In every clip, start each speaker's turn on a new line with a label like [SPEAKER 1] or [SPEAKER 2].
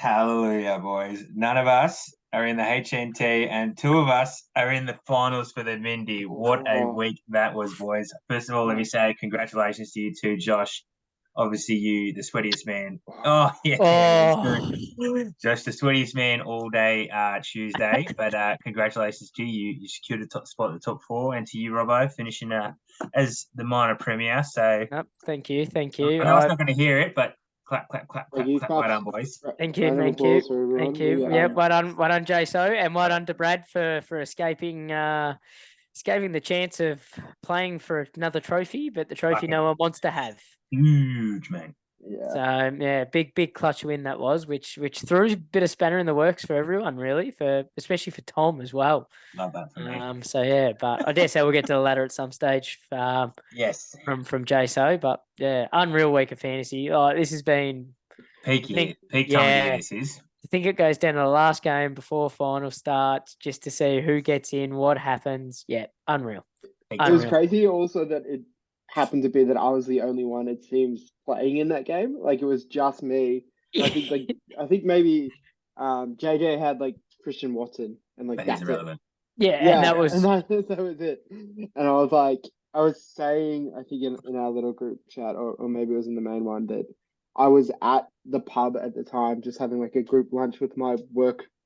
[SPEAKER 1] Hallelujah, boys. None of us are in the HNT, and two of us are in the finals for the Mindy. What a
[SPEAKER 2] Oh,
[SPEAKER 1] week that was, boys. First of all, let me say congratulations to you too, Josh. Obviously, you, the sweatiest man. Oh, yeah, that's good.
[SPEAKER 3] Oh,
[SPEAKER 1] Josh, the sweatiest man all day Tuesday. But congratulations to you. You secured a top spot at the top four. And to you, Robbo, finishing as the minor premier. So
[SPEAKER 3] yep, thank you, thank
[SPEAKER 1] I
[SPEAKER 3] you.
[SPEAKER 1] know it's not going to hear it, but clap, clap, clap,
[SPEAKER 2] thank
[SPEAKER 1] clap,
[SPEAKER 2] you,
[SPEAKER 1] clap. Well
[SPEAKER 2] claps.
[SPEAKER 1] done, boys.
[SPEAKER 3] Thank you,
[SPEAKER 2] Round of
[SPEAKER 3] thank you,
[SPEAKER 2] applause for
[SPEAKER 3] thank
[SPEAKER 2] everyone.
[SPEAKER 3] you. Yep, well done, JSOh, and well done to Brad for escaping the chance of playing for another trophy, but the trophy no
[SPEAKER 1] Fucking
[SPEAKER 3] one wants to have.
[SPEAKER 1] huge, man.
[SPEAKER 2] Yeah,
[SPEAKER 3] So yeah, big clutch win that was, which threw a bit of spanner in the works for everyone, really, for especially for Tom as well.
[SPEAKER 1] Love that for me.
[SPEAKER 3] So yeah, but I dare say we'll get to the ladder at some stage.
[SPEAKER 1] Yes.
[SPEAKER 3] From JSO, but yeah, unreal week of fantasy. Oh, this has been,
[SPEAKER 1] Peak
[SPEAKER 3] I
[SPEAKER 1] year.
[SPEAKER 3] think,
[SPEAKER 1] Peak time of the year
[SPEAKER 3] yeah,
[SPEAKER 1] this is.
[SPEAKER 3] I think it goes down to the last game before final starts just to see who gets in, what happens. Yeah, unreal.
[SPEAKER 1] Peak
[SPEAKER 2] it was
[SPEAKER 1] time.
[SPEAKER 3] Unreal.
[SPEAKER 2] crazy. Also, that it happened to be that I was the only one, it seems, playing in that game. Like it was just me. I think maybe JJ had like Christian Watson, and like
[SPEAKER 1] But he's
[SPEAKER 2] that's it.
[SPEAKER 1] irrelevant.
[SPEAKER 3] Yeah, and
[SPEAKER 2] Yeah,
[SPEAKER 3] that
[SPEAKER 2] and
[SPEAKER 3] was
[SPEAKER 2] that was it. And I was like, I was saying, I think in our little group chat, or maybe it was in the main one, that I was at the pub at the time, just having like a group lunch with my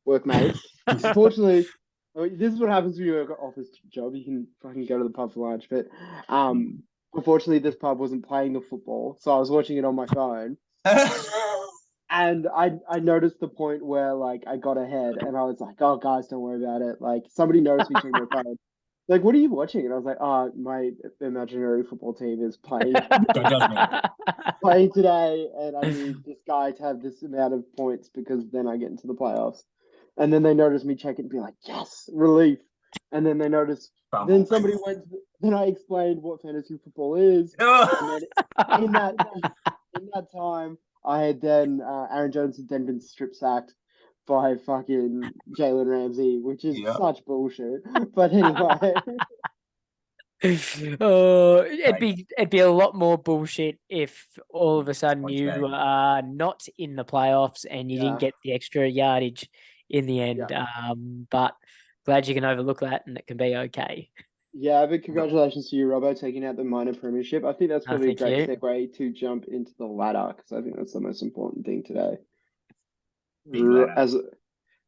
[SPEAKER 2] workmates. Unfortunately, I mean, this is what happens when you work an office job. You can fucking go to the pub for lunch, but unfortunately, this pub wasn't playing the football, so I was watching it on my phone. And I noticed the point where like I got ahead and I was like, oh guys, don't worry about it. Like somebody noticed me checking my phone. Like, what are you watching? And I was like, oh, my imaginary football team is playing
[SPEAKER 1] Don't judge me.
[SPEAKER 2] playing today, and I need this guy to have this amount of points because then I get into the playoffs. And then they noticed me check it and be like, yes, relief. And then they noticed. Then
[SPEAKER 1] Fumble.
[SPEAKER 2] somebody went. Then I explained what fantasy football is, and
[SPEAKER 1] Oh.
[SPEAKER 2] then in that in that time, I had then Aaron Jones had then been strip sacked by fucking Jalen Ramsey, which is
[SPEAKER 1] Yeah.
[SPEAKER 2] such bullshit. But anyway,
[SPEAKER 3] Oh,
[SPEAKER 1] Right.
[SPEAKER 3] it'd be a lot more bullshit if all of a sudden
[SPEAKER 1] Points
[SPEAKER 3] you
[SPEAKER 1] game.
[SPEAKER 3] are not in the playoffs and you didn't
[SPEAKER 2] yeah,
[SPEAKER 3] get the extra yardage in the
[SPEAKER 2] yeah.
[SPEAKER 3] end. But glad you can overlook that and it can be okay.
[SPEAKER 2] Yeah, but congratulations to you, Robbo, taking out the minor premiership. I think that's
[SPEAKER 3] No,
[SPEAKER 2] probably a
[SPEAKER 3] thank
[SPEAKER 2] great
[SPEAKER 3] you.
[SPEAKER 2] segue to jump into the ladder because I think that's the most important thing today.
[SPEAKER 1] Big ladder.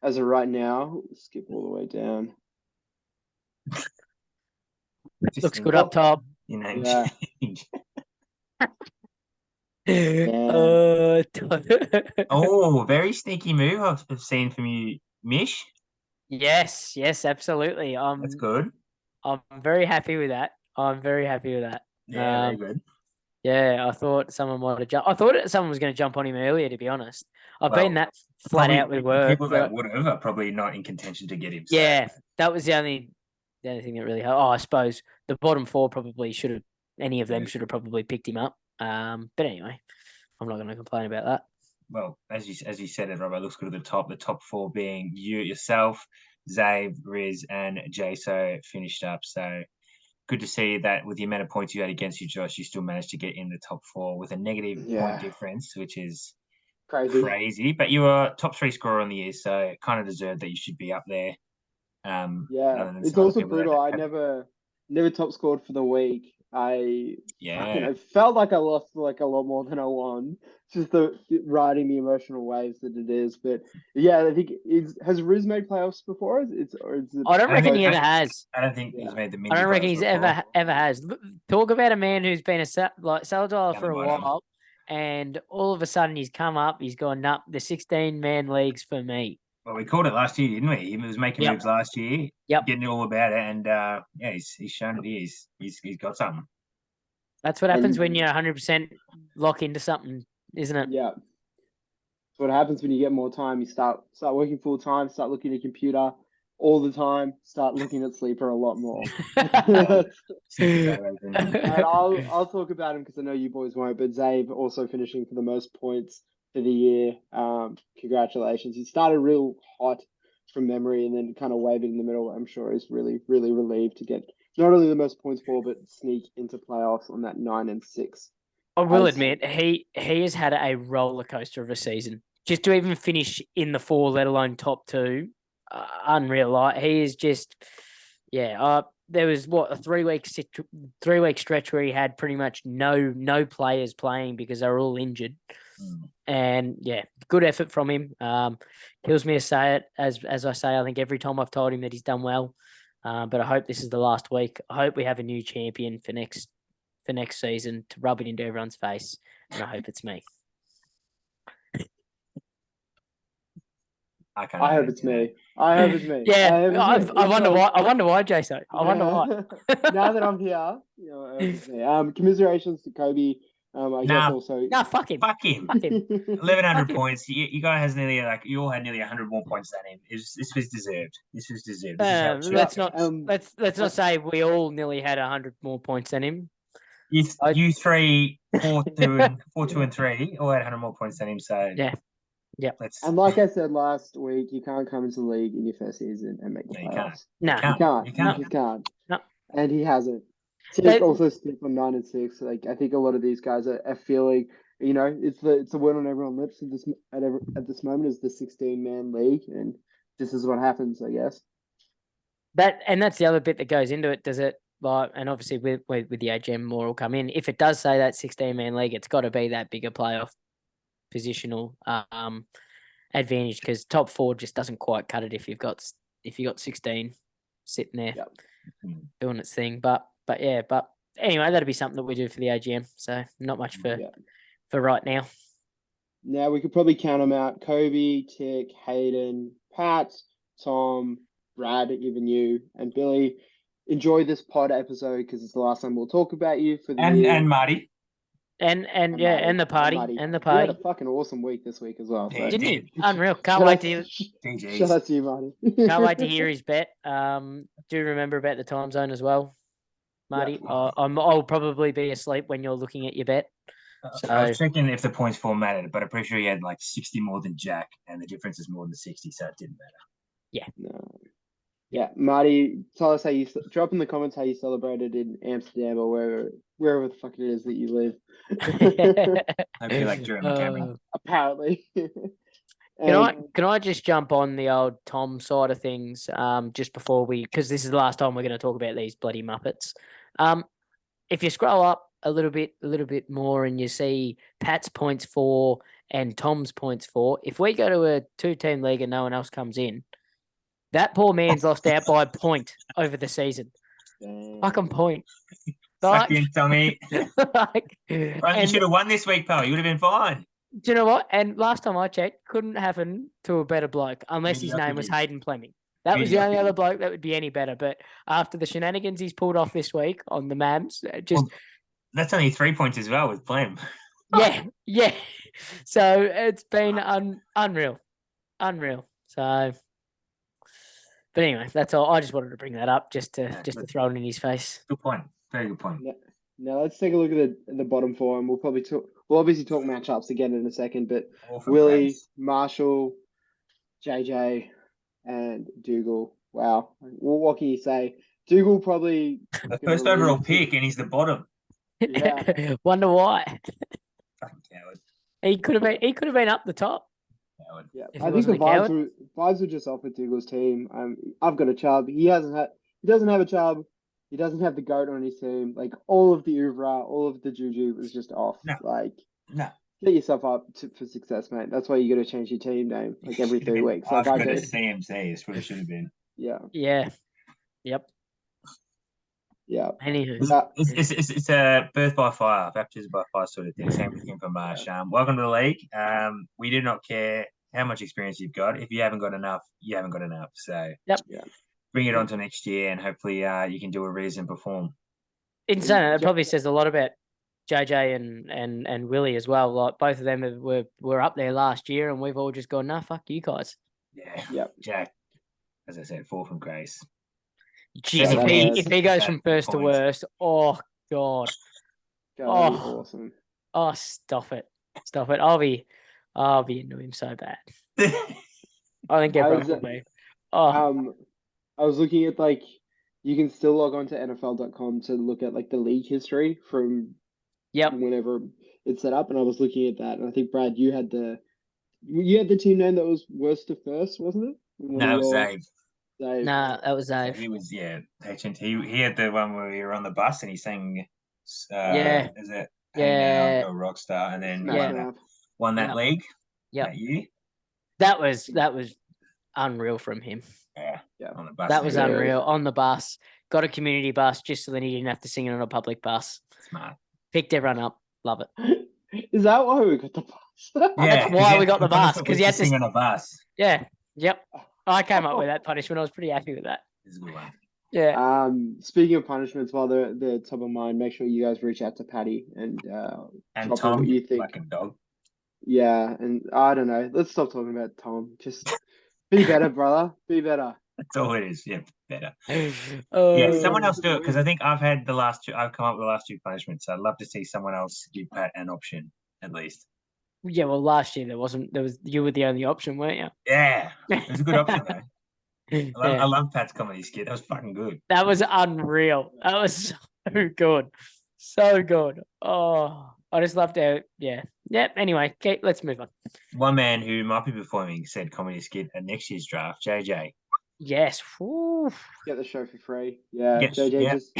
[SPEAKER 2] As of right now, skip all the way down.
[SPEAKER 1] Just
[SPEAKER 3] Looks good
[SPEAKER 1] think,
[SPEAKER 3] up
[SPEAKER 2] Top,
[SPEAKER 3] top.
[SPEAKER 1] you know,
[SPEAKER 2] yeah,
[SPEAKER 1] change.
[SPEAKER 2] yeah.
[SPEAKER 1] Oh, very sneaky move I've seen from you, Mish.
[SPEAKER 3] Yes, absolutely.
[SPEAKER 1] That's good.
[SPEAKER 3] I'm very happy with that. I'm very happy with that.
[SPEAKER 1] Yeah, very good.
[SPEAKER 3] Yeah, I thought someone might have jumped. I thought someone was going to jump on him earlier, to be honest. I've been
[SPEAKER 1] Well,
[SPEAKER 3] that flat
[SPEAKER 1] probably
[SPEAKER 3] out with
[SPEAKER 1] the
[SPEAKER 3] work.
[SPEAKER 1] people that would have are probably not in contention to get him. So
[SPEAKER 3] Yeah, that was the only thing that really helped. Oh, I suppose the bottom four probably should have. Any of them
[SPEAKER 1] yeah.
[SPEAKER 3] should have probably picked him up. But anyway, I'm not going to complain about that.
[SPEAKER 1] Well, as you said it, Rob, it looks good at the top. The top four being you yourself, Zave, Riz, and JSOh finished up. So good to see that with the amount of points you had against you, Josh, you still managed to get in the top four with a negative point
[SPEAKER 2] Yeah,
[SPEAKER 1] difference, which is
[SPEAKER 2] crazy.
[SPEAKER 1] crazy. But you were top three scorer on the year, so kind of deserved that you should be up there.
[SPEAKER 2] Yeah,
[SPEAKER 1] Other than
[SPEAKER 2] it's
[SPEAKER 1] some other
[SPEAKER 2] also
[SPEAKER 1] people that
[SPEAKER 2] brutal. I
[SPEAKER 1] have,
[SPEAKER 2] never top scored for the week.
[SPEAKER 1] yeah.
[SPEAKER 2] I felt like I lost like a lot more than I won. Just the riding the emotional waves that it is. But yeah, I think has Riz made playoffs before? Or is it
[SPEAKER 3] I don't
[SPEAKER 1] I don't
[SPEAKER 3] reckon
[SPEAKER 1] think
[SPEAKER 3] he
[SPEAKER 2] both?
[SPEAKER 3] ever has.
[SPEAKER 1] I don't think he's
[SPEAKER 2] Yeah,
[SPEAKER 1] made the
[SPEAKER 3] I
[SPEAKER 1] Mindy
[SPEAKER 3] don't reckon
[SPEAKER 1] playoffs
[SPEAKER 3] he's
[SPEAKER 1] before.
[SPEAKER 3] ever has. Talk about a man who's been like cellar dweller
[SPEAKER 1] Down
[SPEAKER 3] for
[SPEAKER 1] the
[SPEAKER 3] a
[SPEAKER 1] bottom.
[SPEAKER 3] while, and all of a sudden he's come up. He's gone, "Nup, the 16-man leagues for me."
[SPEAKER 1] Well, we called it last year, didn't we? He was making
[SPEAKER 3] Yep,
[SPEAKER 1] moves last year,
[SPEAKER 3] yep.
[SPEAKER 1] getting all about it, and yeah, he's shown it. He's got something.
[SPEAKER 3] That's what happens
[SPEAKER 2] and
[SPEAKER 3] when you 100% lock into something, isn't it?
[SPEAKER 2] yeah. So what happens when you get more time? You start working full time, start looking at your computer all the time, start looking at Sleeper a lot more.
[SPEAKER 1] Super Zay, legend.
[SPEAKER 2] And I'll talk about him because I know you boys won't. But Zabe also finishing for the most points for the year. Congratulations! He started real hot from memory and then kind of wavered in the middle. I'm sure he's really relieved to get not only the most points for, but sneak into playoffs on that 9 and 6.
[SPEAKER 3] I will
[SPEAKER 2] As
[SPEAKER 3] admit he has had a roller coaster of a season. just to even finish in the 4, let alone top 2, unreal. Like, he is just, there was a 3-week stretch where he had pretty much no players playing because they were all injured. And good effort from him. Kills me to say it, as I say, I think every time I've told him that he's done well. But I hope this is the last week. I hope we have a new champion for next season to rub it into everyone's face, and I hope it's me.
[SPEAKER 2] I hope it's me. I hope it's me.
[SPEAKER 3] Yeah, I wonder why. I wonder why, JSOh. I wonder why.
[SPEAKER 2] Now that I'm here, I hope it's me. Commiserations to Kobe. I guess also.
[SPEAKER 3] No, fuck him.
[SPEAKER 1] Fuck him. 1,100 points. You guy has nearly you all had nearly 100 more points than him. This was deserved. This is deserved.
[SPEAKER 3] Let's not say we all nearly had 100 more points than him.
[SPEAKER 1] You three, 4, 2, and 3 all had 100 more points than him. So
[SPEAKER 3] yeah.
[SPEAKER 2] And like I said last week, you can't come into the league in your first season and make the playoffs.
[SPEAKER 3] No,
[SPEAKER 2] you can't.
[SPEAKER 3] No.
[SPEAKER 2] And he hasn't. Tick also stick on 9 and 6. Like, I think a lot of these guys are feeling, it's the word on everyone's lips at this moment is the 16-man league, and this is what happens, I guess.
[SPEAKER 3] That's the other bit that goes into it. Does it and obviously with the AGM more will come in. If it does say that 16-man league, it's got to be that bigger playoff positional advantage, because top 4 just doesn't quite cut it if you've got 16 sitting there doing its thing. But anyway, that'll be something that we do for the AGM. So not much for right now.
[SPEAKER 2] Now we could probably count them out: Kobe, Tick, Hayden, Pat, Tom, Brad, even you, and Billy. Enjoy this pod episode because it's the last time we'll talk about you for the year.
[SPEAKER 1] And Marty.
[SPEAKER 3] And the party.
[SPEAKER 2] We had a fucking awesome week this week as well. So.
[SPEAKER 3] Didn't he? Unreal. Can't wait to
[SPEAKER 2] shout out to you, Marty.
[SPEAKER 3] Can't wait to hear his bet. Do remember about the time zone as well, Marty. Yep. I'll probably be asleep when you're looking at your bet. So
[SPEAKER 1] I was checking if the points formatted, but I'm pretty sure he had like 60 more than Jack, and the difference is more than 60, so it didn't matter.
[SPEAKER 3] Yeah.
[SPEAKER 2] No. Yeah, Marty, tell us drop in the comments how you celebrated in Amsterdam or wherever the fuck it is that you live.
[SPEAKER 1] I feel like during the camera.
[SPEAKER 2] Apparently.
[SPEAKER 3] Can I just jump on the old Tom side of things just before because this is the last time we're going to talk about these bloody Muppets. If you scroll up a little bit more and you see Pat's points 4 and Tom's points 4, if we go to a 2-team league and no one else comes in, that poor man's lost out by a point over the season. Fucking point.
[SPEAKER 1] Fucking Tommy. You should have won this week, pal. You would have been fine.
[SPEAKER 3] Do you know what? And last time I checked, couldn't happen to a better bloke unless his name was Hayden Fleming. That was the only other bloke that would be any better. But after the shenanigans he's pulled off this week on the MAMs,
[SPEAKER 1] that's only 3 points as well with Flem.
[SPEAKER 3] Yeah. So it's been unreal. So... But anyway, that's all. I just wanted to bring that up just to throw it in his face.
[SPEAKER 1] Good point. Very good point.
[SPEAKER 2] Now let's take a look at the bottom 4, and we'll obviously talk matchups again in a second. But Willie, Marshall, JJ, and Dougal. Wow, what can you say? Dougal probably
[SPEAKER 1] the first overall pick, and he's the bottom.
[SPEAKER 2] Yeah.
[SPEAKER 3] Wonder why.
[SPEAKER 1] Fucking coward.
[SPEAKER 3] He could have been up the top.
[SPEAKER 2] Yeah, I think the vibes were just off with Dougal's team. I've got a Chubb. He doesn't have a Chubb. He doesn't have the GOAT on his team. Like, all of the oeuvre, all of the juju was just off.
[SPEAKER 1] No.
[SPEAKER 2] Get yourself up for success, mate. That's why you got to change your team name like every 3 weeks.
[SPEAKER 1] I've got a CMC. It's what it should have been.
[SPEAKER 2] Yeah.
[SPEAKER 3] Yep.
[SPEAKER 2] Yeah.
[SPEAKER 3] Anywho,
[SPEAKER 1] it's a birth by fire, baptism by fire sort of thing. Same with him from Marsh. Welcome to the league. We do not care how much experience you've got. If you haven't got enough, you haven't got enough. So bring it on to next year, and hopefully you can do a reason perform.
[SPEAKER 3] Insane. It probably says a lot about JJ and Willie as well. Like, both of them were up there last year, and we've all just gone, nah, fuck you guys.
[SPEAKER 1] Yeah. Yep. Jack, as I said, 4 from grace.
[SPEAKER 3] Jeez, if he goes from first to worst, oh God.
[SPEAKER 2] That'd be awesome.
[SPEAKER 3] Oh, stop it. I'll be into him so bad. I think everyone will be.
[SPEAKER 2] I was looking at, like, you can still log on to NFL.com to look at, like, the league history from whenever it's set up, and I was looking at that, and I think, Brad, you had the You had the team name that was worst to first, wasn't it? One
[SPEAKER 1] No,
[SPEAKER 2] of
[SPEAKER 1] it was
[SPEAKER 2] your
[SPEAKER 1] Zabe.
[SPEAKER 2] Dave.
[SPEAKER 3] Nah, that was
[SPEAKER 1] So
[SPEAKER 3] Dave.
[SPEAKER 1] he was HNT. He had the one where we were on the bus and he sang.
[SPEAKER 3] Yeah.
[SPEAKER 1] Is it Hey Now
[SPEAKER 3] Yeah.
[SPEAKER 1] Go Rockstar, and then
[SPEAKER 2] Smash
[SPEAKER 3] Yeah.
[SPEAKER 2] Mouth.
[SPEAKER 1] won that
[SPEAKER 3] Yep.
[SPEAKER 1] league
[SPEAKER 3] Yep.
[SPEAKER 1] that year.
[SPEAKER 3] That was unreal from him.
[SPEAKER 1] Yeah,
[SPEAKER 2] Yeah.
[SPEAKER 1] on the bus.
[SPEAKER 3] That was
[SPEAKER 2] Yeah.
[SPEAKER 3] unreal. On the bus. Got a community bus just so then he didn't have to sing it on a public bus.
[SPEAKER 1] Smart.
[SPEAKER 3] Picked everyone up. Love it.
[SPEAKER 2] Is that why we got the bus?
[SPEAKER 1] Yeah,
[SPEAKER 3] why we got the bus, because he had to
[SPEAKER 1] sing on a bus.
[SPEAKER 3] Yeah. Yep. I came up with that punishment. I was pretty happy with that.
[SPEAKER 1] It's a good one.
[SPEAKER 3] Yeah.
[SPEAKER 2] Speaking of punishments, while they're top of mind, make sure you guys reach out to Patty and drop her
[SPEAKER 1] Tom,
[SPEAKER 2] what you think.
[SPEAKER 1] fucking dog.
[SPEAKER 2] Yeah, and I don't know. Let's stop talking about Tom. Just be better, brother. Be better.
[SPEAKER 1] That's all it is. Yeah, better.
[SPEAKER 3] Oh,
[SPEAKER 1] Yeah, someone else do it because I think I've had the last two. I've come up with the last two punishments. So I'd love to see someone else give Pat an option at least.
[SPEAKER 3] Yeah, well, last year there was you were the only option, weren't you?
[SPEAKER 1] Yeah, it was a good option though. I
[SPEAKER 3] Yeah.
[SPEAKER 1] love Pat's comedy skit. That was fucking good.
[SPEAKER 3] That was unreal. That was so good. So good. Oh, I just loved it. Yeah. Yep. Anyway, okay, let's move on.
[SPEAKER 1] One man who might be performing said comedy skit at next year's draft, JJ.
[SPEAKER 3] Yes. Woo.
[SPEAKER 2] Get the show for free. Yeah,
[SPEAKER 1] Yes,
[SPEAKER 2] JJ
[SPEAKER 1] yeah.
[SPEAKER 2] just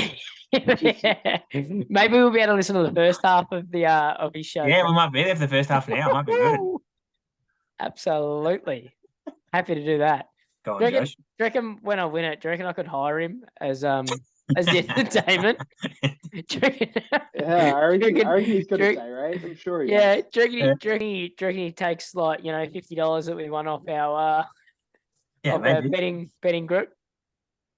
[SPEAKER 3] Maybe we'll be able to listen to the first half of his show.
[SPEAKER 1] Yeah, we might be there for the first half an hour. It might be good.
[SPEAKER 3] Absolutely. Happy to do that.
[SPEAKER 1] Go on,
[SPEAKER 3] Do you reckon,
[SPEAKER 1] Josh.
[SPEAKER 3] do you reckon when I win it, do you reckon I could hire him as the entertainment? Do you reckon-
[SPEAKER 2] Yeah, I reckon he's got
[SPEAKER 3] do
[SPEAKER 2] a
[SPEAKER 3] you-
[SPEAKER 2] day, right? I'm sure he
[SPEAKER 3] Yeah,
[SPEAKER 2] has.
[SPEAKER 3] do you reckon he takes like $50 that we won off our
[SPEAKER 1] Yeah,
[SPEAKER 3] of our
[SPEAKER 1] maybe.
[SPEAKER 3] betting group?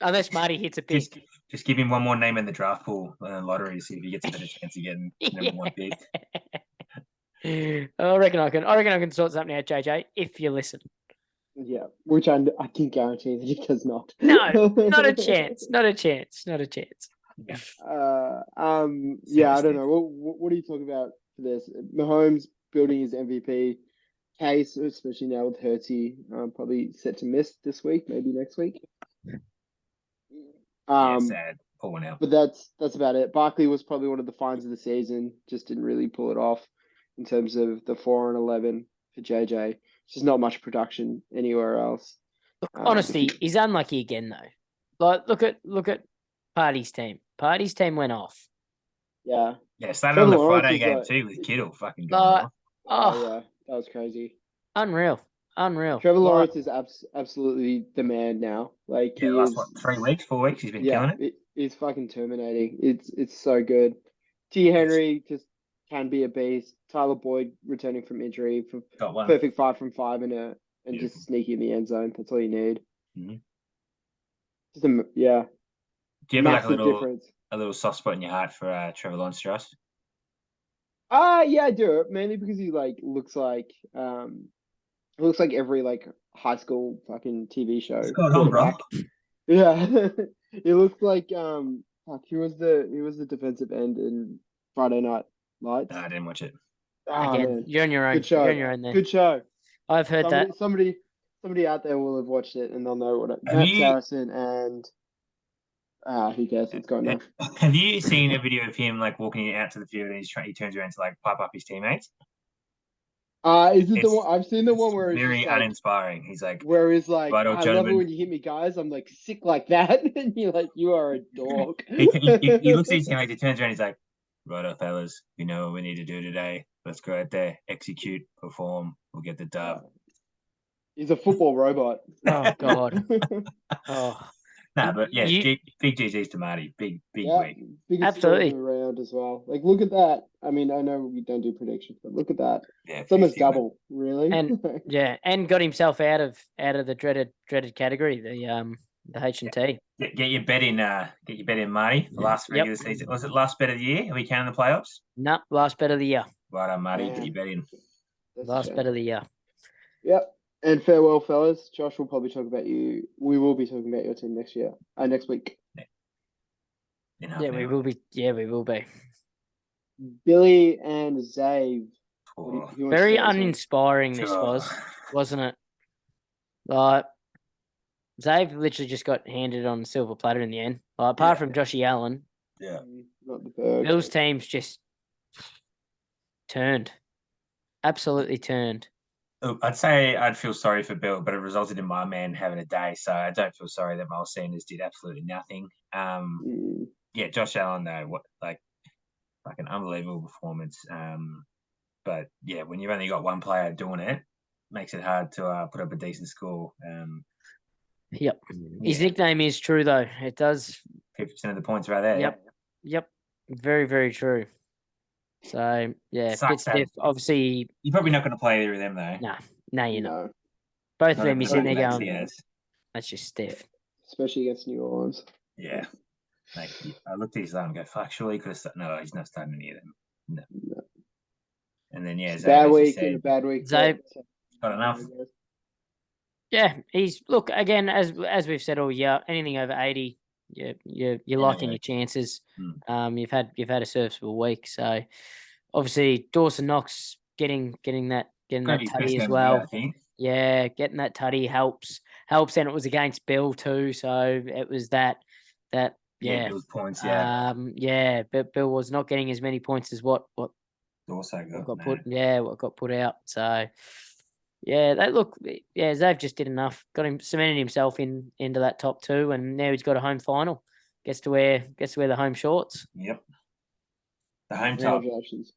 [SPEAKER 3] Unless Marty hits a pick.
[SPEAKER 1] Just give him one more name in the draft pool lottery, see if he gets a better chance of getting number one pick.
[SPEAKER 3] I reckon I can sort something out, JJ, if you listen.
[SPEAKER 2] Yeah, which I can guarantee that he does not.
[SPEAKER 3] No, not a chance. Not a chance. Not a chance.
[SPEAKER 1] Yeah.
[SPEAKER 2] Yeah, I don't know. What are you talking about for this? Mahomes building his MVP case, especially now with Hurtsy, probably set to miss this week, maybe next week.
[SPEAKER 1] Sad. Pull one out.
[SPEAKER 2] But that's about it. Barkley was probably one of the finds of the season. Just didn't really pull it off in terms of the 4-11 for JJ. Just not much production anywhere else.
[SPEAKER 3] Look, honestly, he's unlucky again though. Like look at Party's team. Party's team went off.
[SPEAKER 2] Yeah.
[SPEAKER 1] Yeah, started on the Friday game too with Kittle fucking going off.
[SPEAKER 2] Oh yeah, that was crazy.
[SPEAKER 3] Unreal.
[SPEAKER 2] Trevor Lawrence is absolutely the man now. Like he
[SPEAKER 1] last
[SPEAKER 2] is.
[SPEAKER 1] what, 3 weeks, 4 weeks, he's been killing it.
[SPEAKER 2] He's fucking terminating. It's so good. T. Henry just can be a beast. Tyler Boyd returning from injury for perfect 5 from 5 and just sneaky in the end zone. That's all you need.
[SPEAKER 1] Mm-hmm.
[SPEAKER 2] Just yeah.
[SPEAKER 1] Do you have like
[SPEAKER 2] difference.
[SPEAKER 1] a little soft spot in your heart for Trevor Lawrence, Josh?
[SPEAKER 2] Yeah, I do. Mainly because he looks like every high school fucking TV show.
[SPEAKER 1] What's going on, bro?
[SPEAKER 2] Yeah. He looks like he was the defensive end in Friday Night Lights.
[SPEAKER 1] No, I didn't watch it.
[SPEAKER 3] Again,
[SPEAKER 2] man.
[SPEAKER 3] you're on your own.
[SPEAKER 2] Good show.
[SPEAKER 3] You're on your own there.
[SPEAKER 2] Good show.
[SPEAKER 3] I've heard that.
[SPEAKER 2] Somebody out there will have watched it and they'll know what it. Matt Saracen and who cares? It's going on.
[SPEAKER 1] Have you seen a video of him walking out to the field and he turns around to pipe up his teammates?
[SPEAKER 2] Is it the one? I've seen the one where it's
[SPEAKER 1] very uninspiring. He's like,
[SPEAKER 2] where he's like,
[SPEAKER 1] right,
[SPEAKER 2] I love it when you hit me, guys. I'm sick like that, and you're like, you are a dog.
[SPEAKER 1] he looks at his teammates. He turns around. He's like, righto, fellas, we know what we need to do today. Let's go out there, execute, perform. We'll get the dub.
[SPEAKER 2] He's a football robot.
[SPEAKER 3] Oh God. Oh.
[SPEAKER 1] No, but yeah, big GG's to Marty. Big week.
[SPEAKER 2] Absolutely. Around as well. Look at that. I mean, I know we don't do predictions, but look at that.
[SPEAKER 1] Yeah,
[SPEAKER 2] it's almost double, really.
[SPEAKER 3] And and got himself out of the dreaded category, the H&T.
[SPEAKER 1] Get your bet in, Marty. The last regular season. Was it last bet of the year? Are we counting the playoffs?
[SPEAKER 3] No, last bet of the year.
[SPEAKER 1] Right on, Marty. Get your bet in.
[SPEAKER 3] Last bet of the year.
[SPEAKER 2] Yep. And farewell, fellas. Josh will probably talk about you. We will be talking about your team next week.
[SPEAKER 3] Yeah, we will be. Yeah, we will be.
[SPEAKER 2] Billy and Zave.
[SPEAKER 3] Very uninspiring this was, wasn't it? Zave literally just got handed on a silver platter in the end. Apart from Joshy Allen.
[SPEAKER 1] Yeah.
[SPEAKER 2] Not the Berg.
[SPEAKER 3] Bill's teams just turned. Absolutely turned.
[SPEAKER 1] Look, I'd say I'd feel sorry for Bill, but it resulted in my man having a day, so I don't feel sorry that Miles Sanders did absolutely nothing. Yeah, Josh Allen though, like an unbelievable performance. But yeah, when you've only got one player doing it, makes it hard to put up a decent score.
[SPEAKER 3] Yep. His nickname is true though. It does.
[SPEAKER 1] 50% of the points right there.
[SPEAKER 3] Yep. Very, very true. So yeah, bit
[SPEAKER 1] Sucks that-
[SPEAKER 3] stiff. Obviously,
[SPEAKER 1] You're probably not going to play either of them though.
[SPEAKER 3] No, you're not. Both of them, you're sitting there going, that's just stiff.
[SPEAKER 2] Especially against New Orleans.
[SPEAKER 1] Yeah. Like, I looked at his line and go, fuck, surely he could have started. No, he's not starting any of them. No. And then, yeah,
[SPEAKER 2] bad week and a bad week.
[SPEAKER 3] Zay,
[SPEAKER 1] got enough.
[SPEAKER 3] Yeah, he's look again as we've said all year. Anything over 80, you're liking your chances. You've had a serviceable week, so obviously Dawson Knox getting that tutty as well.
[SPEAKER 1] I think.
[SPEAKER 3] Yeah, getting that tutty helps, and it was against Bill too, so it was that. Yeah,
[SPEAKER 1] Bill's points.
[SPEAKER 3] But Bill was not getting as many points as what
[SPEAKER 1] also got
[SPEAKER 3] put out. So yeah, Zav just did enough. Got him cemented himself into that top 2, and now he's got a home final. Gets to wear the home shorts.
[SPEAKER 1] Yep. The home top.
[SPEAKER 2] Congratulations.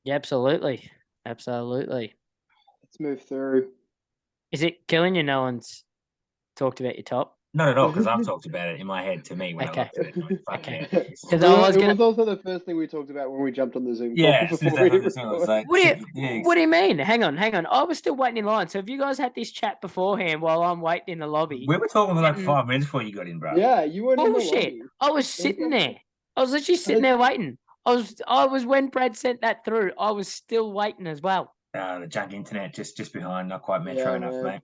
[SPEAKER 3] Yeah, absolutely.
[SPEAKER 2] Let's move through.
[SPEAKER 3] Is it killing you? No one's talked about your top.
[SPEAKER 1] Not at all, because I've talked about it in my head to me when I looked at it.
[SPEAKER 3] Okay.
[SPEAKER 2] Because it was also the first thing we talked about when we jumped on the Zoom call.
[SPEAKER 1] Yeah.
[SPEAKER 3] What do you mean? Hang on. I was still waiting in line. So have you guys had this chat beforehand while I'm waiting in the lobby?
[SPEAKER 1] We were talking for like 5 minutes before you got in, bro.
[SPEAKER 2] Yeah, you weren't in the lobby.
[SPEAKER 3] I was sitting there. I was literally sitting there waiting. I was when Brad sent that through. I was still waiting as well.
[SPEAKER 1] The junk internet just behind, not quite metro enough, mate.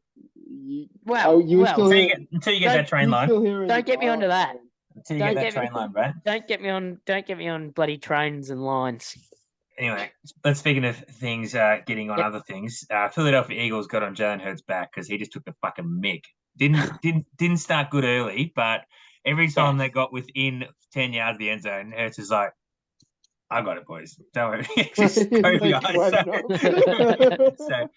[SPEAKER 2] Until you
[SPEAKER 1] get that train line.
[SPEAKER 3] Don't get me onto that.
[SPEAKER 1] Until you get that train line, Brad.
[SPEAKER 3] Don't get me on bloody trains and lines.
[SPEAKER 1] Anyway, but speaking of things, getting on other things, Philadelphia Eagles got on Jalen Hurts back because he just took the fucking mick. Didn't start good early, but every time they got within 10 yards of the end zone, Hurts is like, I got it, boys. Don't worry. Just go behind. So,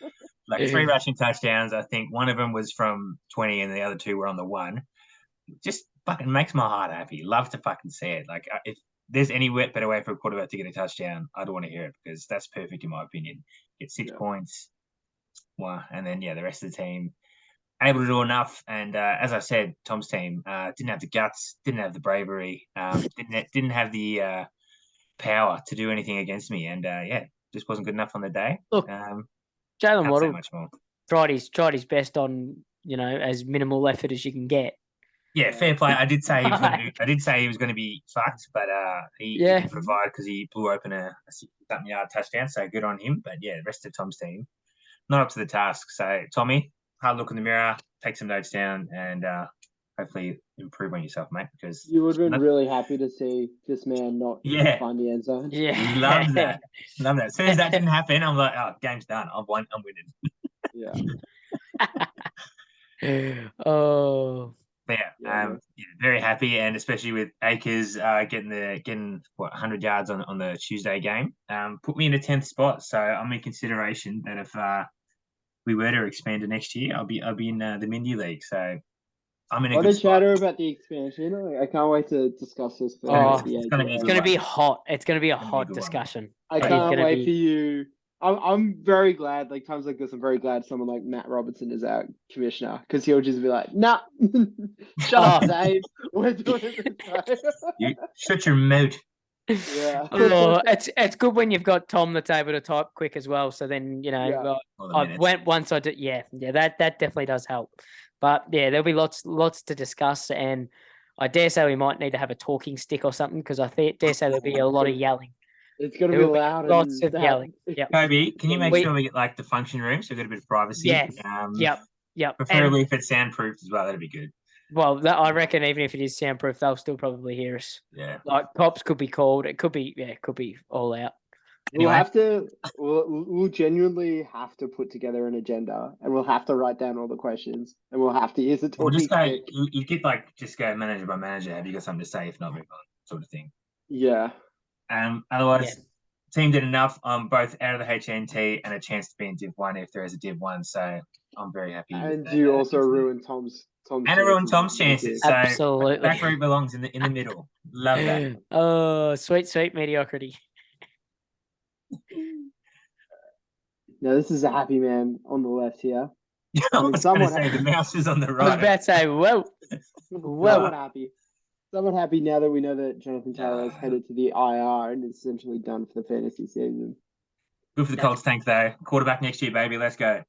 [SPEAKER 1] like 3 rushing touchdowns. I think one of them was from 20 and the other 2 were on the 1. Just fucking makes my heart happy. Love to fucking see it. Like, if there's any better way for a quarterback to get a touchdown, I'd want to hear it because that's perfect in my opinion. Get 6 points. Wow. And then, the rest of the team able to do enough. And as I said, Tom's team didn't have the guts, didn't have the bravery, didn't have the power to do anything against me, and just wasn't good enough on the day.
[SPEAKER 3] Look, Jalen Waddle tried his best on as minimal effort as you can get.
[SPEAKER 1] Yeah, fair play. I did say he was going to be fucked, but he didn't provide because he blew open a 60-something-yard touchdown. So good on him. But the rest of Tom's team not up to the task. So Tommy, hard look in the mirror, take some notes down, and hopefully improve on yourself, mate, because
[SPEAKER 2] you would have been really happy to see this man not find the end zone.
[SPEAKER 3] Yeah.
[SPEAKER 1] Love that. As soon as that didn't happen, I'm like, oh, game's done. I'm winning.
[SPEAKER 3] Oh.
[SPEAKER 1] But very happy, and especially with Akers getting 100 yards on the Tuesday game, put me in a 10th spot. So I'm in consideration that if we were to expand to next year, I'll be in the Mindy League. So I'm in a good spot.
[SPEAKER 2] Chatter about the expansion. I can't wait to discuss this.
[SPEAKER 3] It's going to be hot. It's going to be a hot discussion.
[SPEAKER 2] I can't wait for you. I'm very glad. Like times like this, I'm very glad someone like Matt Robertson is our commissioner because he'll just be like, "Nah, shut up, Dave. We're doing it this way."
[SPEAKER 1] You shut your mouth.
[SPEAKER 2] Yeah.
[SPEAKER 3] It's good when you've got Tom that's able to type quick as well. So then that definitely does help. But there'll be lots to discuss, and I dare say we might need to have a talking stick or something because I dare say there'll be a lot of yelling.
[SPEAKER 2] It's going to be loud.
[SPEAKER 3] Lots of yelling. Yep.
[SPEAKER 1] Kobe, can you make sure we get like the function room so we've got a bit of privacy?
[SPEAKER 3] Yeah. Yep.
[SPEAKER 1] Preferably if it's soundproofed as well, that'd be good.
[SPEAKER 3] Well, I reckon even if it is soundproof, they'll still probably hear us.
[SPEAKER 1] Yeah.
[SPEAKER 3] Like cops could be called. It could be all out.
[SPEAKER 2] Anyway. We'll genuinely have to put together an agenda, and we'll have to write down all the questions, and we'll have to use the talking stick.
[SPEAKER 1] You could just go manager by manager. Have you got something to say? If not, move on, sort of thing.
[SPEAKER 2] Yeah.
[SPEAKER 1] Otherwise, team did enough both out of the HNT and a chance to be in Div 1 if there is a Div 1. So I'm very happy.
[SPEAKER 2] And you also ruined Tom's
[SPEAKER 1] and it ruined Tom's chances. So
[SPEAKER 3] Absolutely.
[SPEAKER 1] back where he belongs in the middle. Love that.
[SPEAKER 3] Oh, sweet mediocrity.
[SPEAKER 2] Now this is a happy man on the left here.
[SPEAKER 1] I was going to say the mouse is on the right.
[SPEAKER 3] I was about to say, whoa.
[SPEAKER 2] Somewhat happy. Somewhat happy now that we know that Jonathan Taylor has headed to the IR and is essentially done for the fantasy season.
[SPEAKER 1] Good for the Colts tank though. Quarterback next year, baby. Let's go.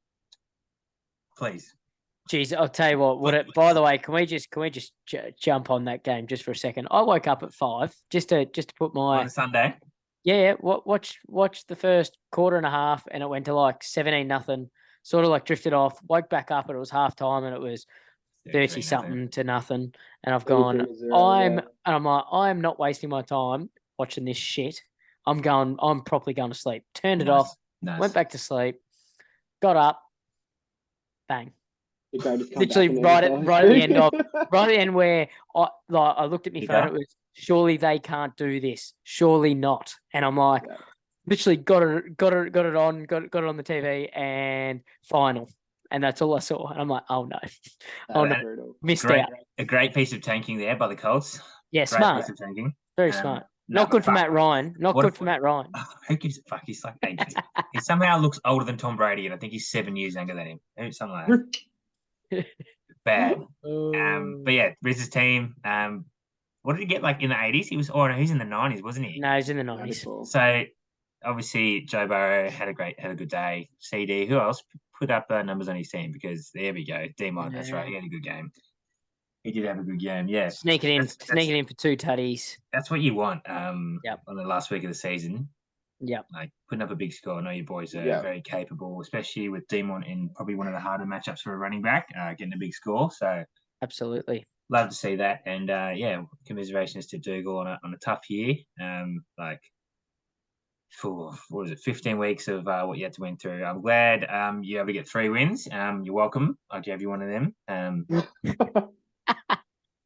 [SPEAKER 1] Please.
[SPEAKER 3] Jeez, I'll tell you what. By the way, can we just jump on that game just for a second? I woke up at 5 just to put my
[SPEAKER 1] on a Sunday.
[SPEAKER 3] Yeah, watch the first quarter and a half, and it went to like 17-0. Sort of like drifted off. Woke back up, and it was half time, and it was 30-something to nothing. And I've gone, I'm like, I am not wasting my time watching this shit. I'm properly going to sleep. Turned it off. Went back to sleep. Got up. Bang. Literally right at the end where I looked at my phone. It was surely they can't do this. Surely not. And I'm like, literally got it on the TV and final. And that's all I saw. And I'm like, oh no. Oh no. Missed out.
[SPEAKER 1] A great piece of tanking there by the Colts.
[SPEAKER 3] Yeah,
[SPEAKER 1] great
[SPEAKER 3] smart.
[SPEAKER 1] Piece of tanking.
[SPEAKER 3] Very smart. Not good for Matt Ryan. Not good for Matt Ryan.
[SPEAKER 1] Who gives a fuck? He's like 8 years. He somehow looks older than Tom Brady, and I think he's 7 years younger than him. Something like that. Bad. But yeah, Riz's team. What did he get like in the 80s? He was he's in the 90s, wasn't he?
[SPEAKER 3] No, he's in the 90s.
[SPEAKER 1] So obviously Joe Burrow had a good day. CD, who else put up numbers on his team? Because there we go. Demon, that's right. He had a good game. He did have a good game, yeah.
[SPEAKER 3] Sneaking in for 2 tutties.
[SPEAKER 1] That's what you want on the last week of the season.
[SPEAKER 3] Yeah.
[SPEAKER 1] Like putting up a big score. I know your boys are very capable, especially with Demon in probably one of the harder matchups for a running back, getting a big score. So
[SPEAKER 3] absolutely.
[SPEAKER 1] Love to see that. And commiserations to Dougal on a tough year. For 15 weeks of what you had to win through. I'm glad you able to get 3 wins. You're welcome. I gave you one of them.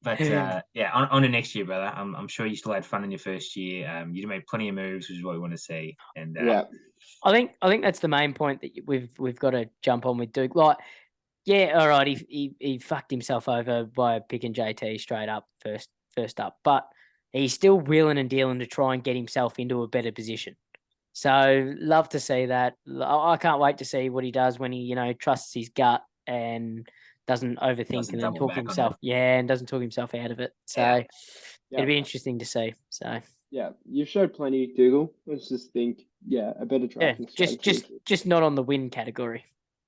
[SPEAKER 1] But on to next year, brother. I'm sure you still had fun in your first year. You made plenty of moves, which is what we want to see. And
[SPEAKER 3] I think that's the main point that we've got to jump on with Duke. Like, yeah, all right, he fucked himself over by picking JT straight up first up, but he's still wheeling and dealing to try and get himself into a better position. So love to see that. I can't wait to see what he does when he trusts his gut and doesn't overthink and then talk himself. Yeah, and doesn't talk himself out of it. So it'll be interesting to see. So
[SPEAKER 2] yeah, you've showed plenty, Dougal. Let's just think, a better drafting strategy.
[SPEAKER 3] just not on the win category.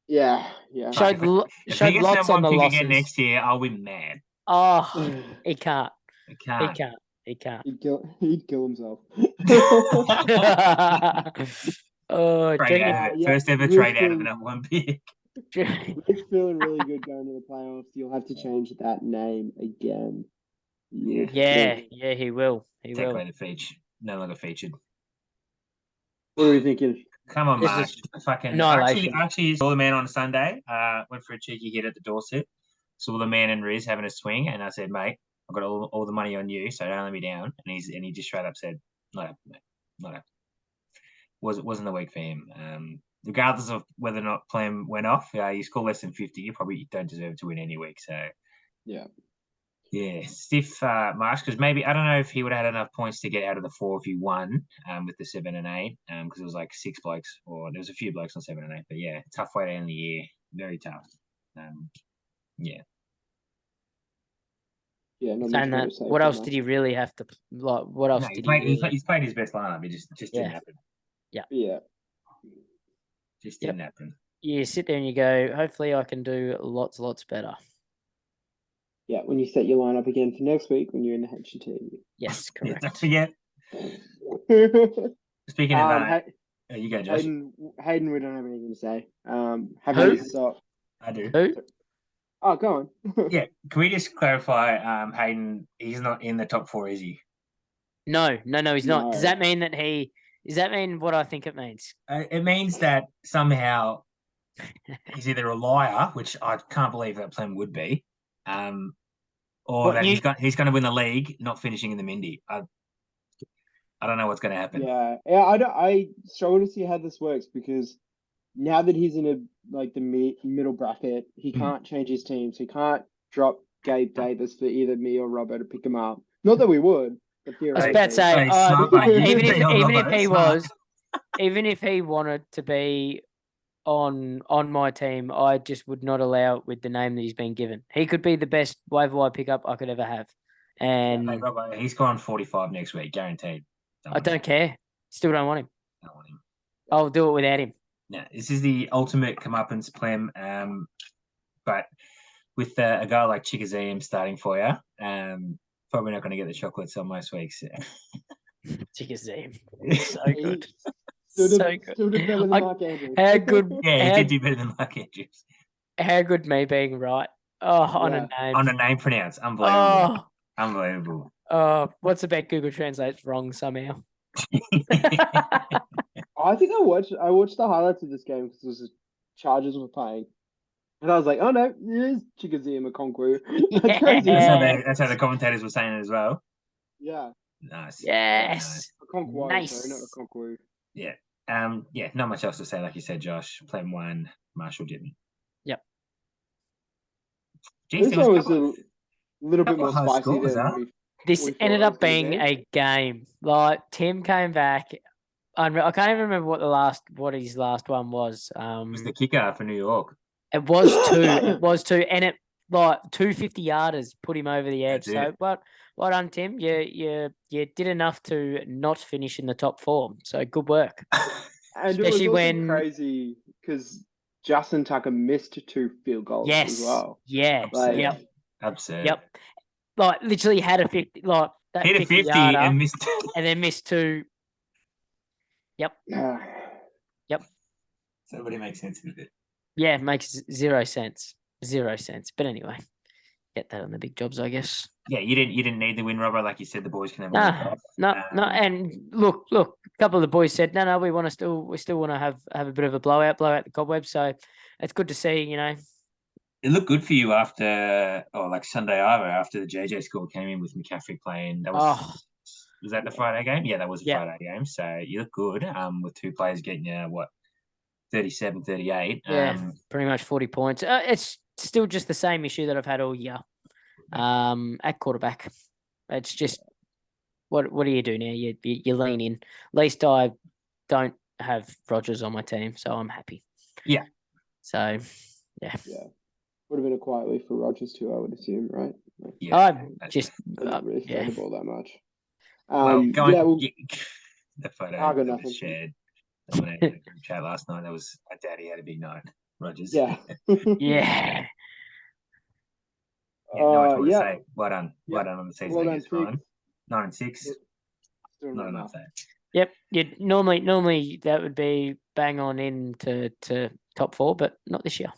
[SPEAKER 2] Yeah.
[SPEAKER 3] Showed lots on the losses.
[SPEAKER 1] Again next year, I'll be mad.
[SPEAKER 3] Oh, he can't. He can't.
[SPEAKER 2] He'd kill himself.
[SPEAKER 1] First ever trade out of the number 1 pick.
[SPEAKER 2] Rick's feeling really good going to the playoffs. You'll have to change that name again.
[SPEAKER 3] Yeah, he will. He will.
[SPEAKER 1] No longer featured.
[SPEAKER 2] What are we thinking?
[SPEAKER 1] Come on, Mark.
[SPEAKER 3] Annihilation.
[SPEAKER 1] Actually saw the man on Sunday. Went for a cheeky hit at the Dorset. Saw the man and Riz having a swing, and I said, mate, I've got all the money on you, so don't let me down. And he just straight up said, not happening. Wasn't the week for him. Regardless of whether or not plan went off, you score less than 50, you probably don't deserve to win any week. So stiff marks, because maybe I don't know if he would have had enough points to get out of the 4 if he won with the 7 and 8, because it was like 6 blokes, or there was a few blokes on 7 and 8. But tough way to end the year, very tough.
[SPEAKER 3] Saying that, what else did he really have to like? What else did he?
[SPEAKER 1] He's played his best lineup. It just didn't happen. Just didn't happen.
[SPEAKER 3] You sit there and you go, hopefully I can do lots better.
[SPEAKER 2] Yeah, when you set your lineup again for next week when you're in the HT.
[SPEAKER 3] Yes, correct.
[SPEAKER 1] Don't forget. Speaking of that, you go, Josh.
[SPEAKER 2] Hayden, we don't have anything to say.
[SPEAKER 1] I do.
[SPEAKER 3] Who?
[SPEAKER 2] Oh, go on.
[SPEAKER 1] Yeah, can we just clarify? Hayden, he's not in the top 4, is he?
[SPEAKER 3] No, he's not. No. Does that mean what I think it means?
[SPEAKER 1] It means that somehow he's either a liar, which I can't believe that plan would be, or that he's going to win the league, not finishing in the Mindy. I don't know what's going to happen.
[SPEAKER 2] Yeah. I struggle to see how this works because now that he's in the middle bracket, he can't change his team. So he can't drop Gabe Davis for either me or Robbo to pick him up. Not that we would, but
[SPEAKER 3] I was about to say,
[SPEAKER 1] Hey, smart by you.
[SPEAKER 3] even if
[SPEAKER 1] Smart.
[SPEAKER 3] even if he wanted to be on my team, I just would not allow it with the name that he's been given. He could be the best waiver wire pickup I could ever have, and
[SPEAKER 1] Hey, Robbo, he's gone 45 next week, guaranteed.
[SPEAKER 3] I don't care. Still don't want him.
[SPEAKER 1] Don't want him.
[SPEAKER 3] I'll do it without him.
[SPEAKER 1] Now, this is the ultimate comeuppance plem, but with a guy like Chickazee starting for you, probably not going to get the chocolates on most weeks.
[SPEAKER 3] Chickazee, so good.
[SPEAKER 2] Still
[SPEAKER 3] So
[SPEAKER 2] did
[SPEAKER 3] good.
[SPEAKER 2] better than Mark Andrews.
[SPEAKER 3] How good?
[SPEAKER 1] Yeah, he did do better than Mark Andrews.
[SPEAKER 3] How good me being right? Oh, on a name.
[SPEAKER 1] On a name pronounce. Unbelievable.
[SPEAKER 3] Oh,
[SPEAKER 1] Unbelievable.
[SPEAKER 3] what's about Google Translate's wrong somehow?
[SPEAKER 2] I think I watched the highlights of this game because it was the Chargers were playing. And I was like, oh no, it is Chickazee Okonkwo. That's crazy.
[SPEAKER 1] That's how the commentators were saying it as well.
[SPEAKER 2] Yeah.
[SPEAKER 1] Nice.
[SPEAKER 3] Yes.
[SPEAKER 2] Okonkwo,
[SPEAKER 3] Nice.
[SPEAKER 2] sorry, not Okonkwo.
[SPEAKER 1] Yeah. Yeah, not much else to say, like you said, Josh. Plem one, Marshall didn't.
[SPEAKER 3] Yep.
[SPEAKER 2] This one was a little bit more
[SPEAKER 1] high
[SPEAKER 2] spicy
[SPEAKER 1] scores,
[SPEAKER 2] than
[SPEAKER 1] huh?
[SPEAKER 3] This
[SPEAKER 2] we thought
[SPEAKER 3] ended
[SPEAKER 2] it
[SPEAKER 3] up
[SPEAKER 2] was gonna
[SPEAKER 3] being
[SPEAKER 2] be.
[SPEAKER 3] a game. Like Tim came back. I can't even remember what his last one was.
[SPEAKER 1] It was the kicker for New York.
[SPEAKER 3] It was two. It was two, and it like 250 yarders put him over the edge.
[SPEAKER 1] That's
[SPEAKER 3] So, well done, Tim. You did enough to not finish in the top four. So good work.
[SPEAKER 2] And
[SPEAKER 3] Especially
[SPEAKER 2] it was also
[SPEAKER 3] when-
[SPEAKER 2] crazy because Justin Tucker missed 2 field goals
[SPEAKER 3] Yes.
[SPEAKER 2] as well.
[SPEAKER 3] Yeah.
[SPEAKER 2] Like-
[SPEAKER 3] Yep.
[SPEAKER 1] Absurd.
[SPEAKER 3] Yep. Like literally had a 50. Like that
[SPEAKER 1] Hit a 50
[SPEAKER 3] yarder,
[SPEAKER 1] and missed.
[SPEAKER 3] and then missed 2. Yep.
[SPEAKER 1] Somebody make sense of it.
[SPEAKER 3] Yeah, it makes 0 sense. 0 sense. But anyway, get that on the big jobs, I guess.
[SPEAKER 1] Yeah, you didn't need the win, Robert. Like you said, the boys can have a week off.
[SPEAKER 3] No. And look, a couple of the boys said, no, we still want to have a bit of a blow out the cobwebs. So it's good to see,
[SPEAKER 1] It looked good for you after, like Sunday after the JJ score came in with McCaffrey playing. That was that the Friday game? Yeah, that was a Friday game. So you look good. With 2 players getting you 37, 38.
[SPEAKER 3] Yeah, pretty much 40 points. It's still just the same issue that I've had all year. At quarterback, it's just what do you do now? You lean in. At least I don't have Rodgers on my team, so I'm happy.
[SPEAKER 1] Yeah.
[SPEAKER 3] So, yeah.
[SPEAKER 2] Would have been a quiet week for Rodgers too, I would assume, right?
[SPEAKER 3] Not
[SPEAKER 2] really throwing the ball that much.
[SPEAKER 1] The photo
[SPEAKER 2] I got
[SPEAKER 1] that
[SPEAKER 2] nothing.
[SPEAKER 1] was shared in the group chat last night. That was my daddy had a big night. Rodgers.
[SPEAKER 2] Yeah.
[SPEAKER 3] Yeah.
[SPEAKER 1] No much more to say. Well done.
[SPEAKER 2] Yeah.
[SPEAKER 1] Well done on the season.
[SPEAKER 2] Well
[SPEAKER 1] I
[SPEAKER 2] done,
[SPEAKER 1] guess, Ryan. 9-6.
[SPEAKER 2] Still
[SPEAKER 1] Not enough there.
[SPEAKER 3] Yep. Normally that would be bang on into top 4, but not this year.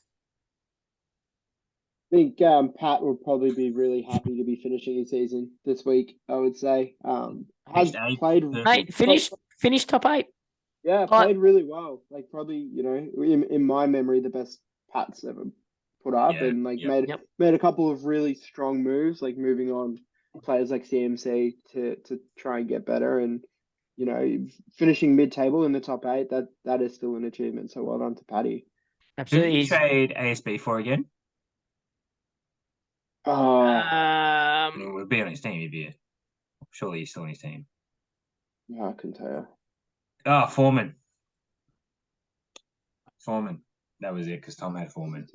[SPEAKER 2] I think Pat will probably be really happy to be finishing his season this week, I would say. Has played...
[SPEAKER 3] Mate, finished top 8.
[SPEAKER 2] Yeah, played really well. Like probably, in my memory, the best Pat's ever put up, and made a couple of really strong moves, like moving on players like CMC to try and get better, and finishing mid-table in the top 8. That is still an achievement. So well done to Paddy.
[SPEAKER 3] Absolutely.
[SPEAKER 1] Who did you trade ASB for again?
[SPEAKER 2] It
[SPEAKER 1] would be on his team if you. Surely he's still on his team.
[SPEAKER 2] Yeah, I can tell you.
[SPEAKER 1] Foreman. That was it because Tom had Foreman.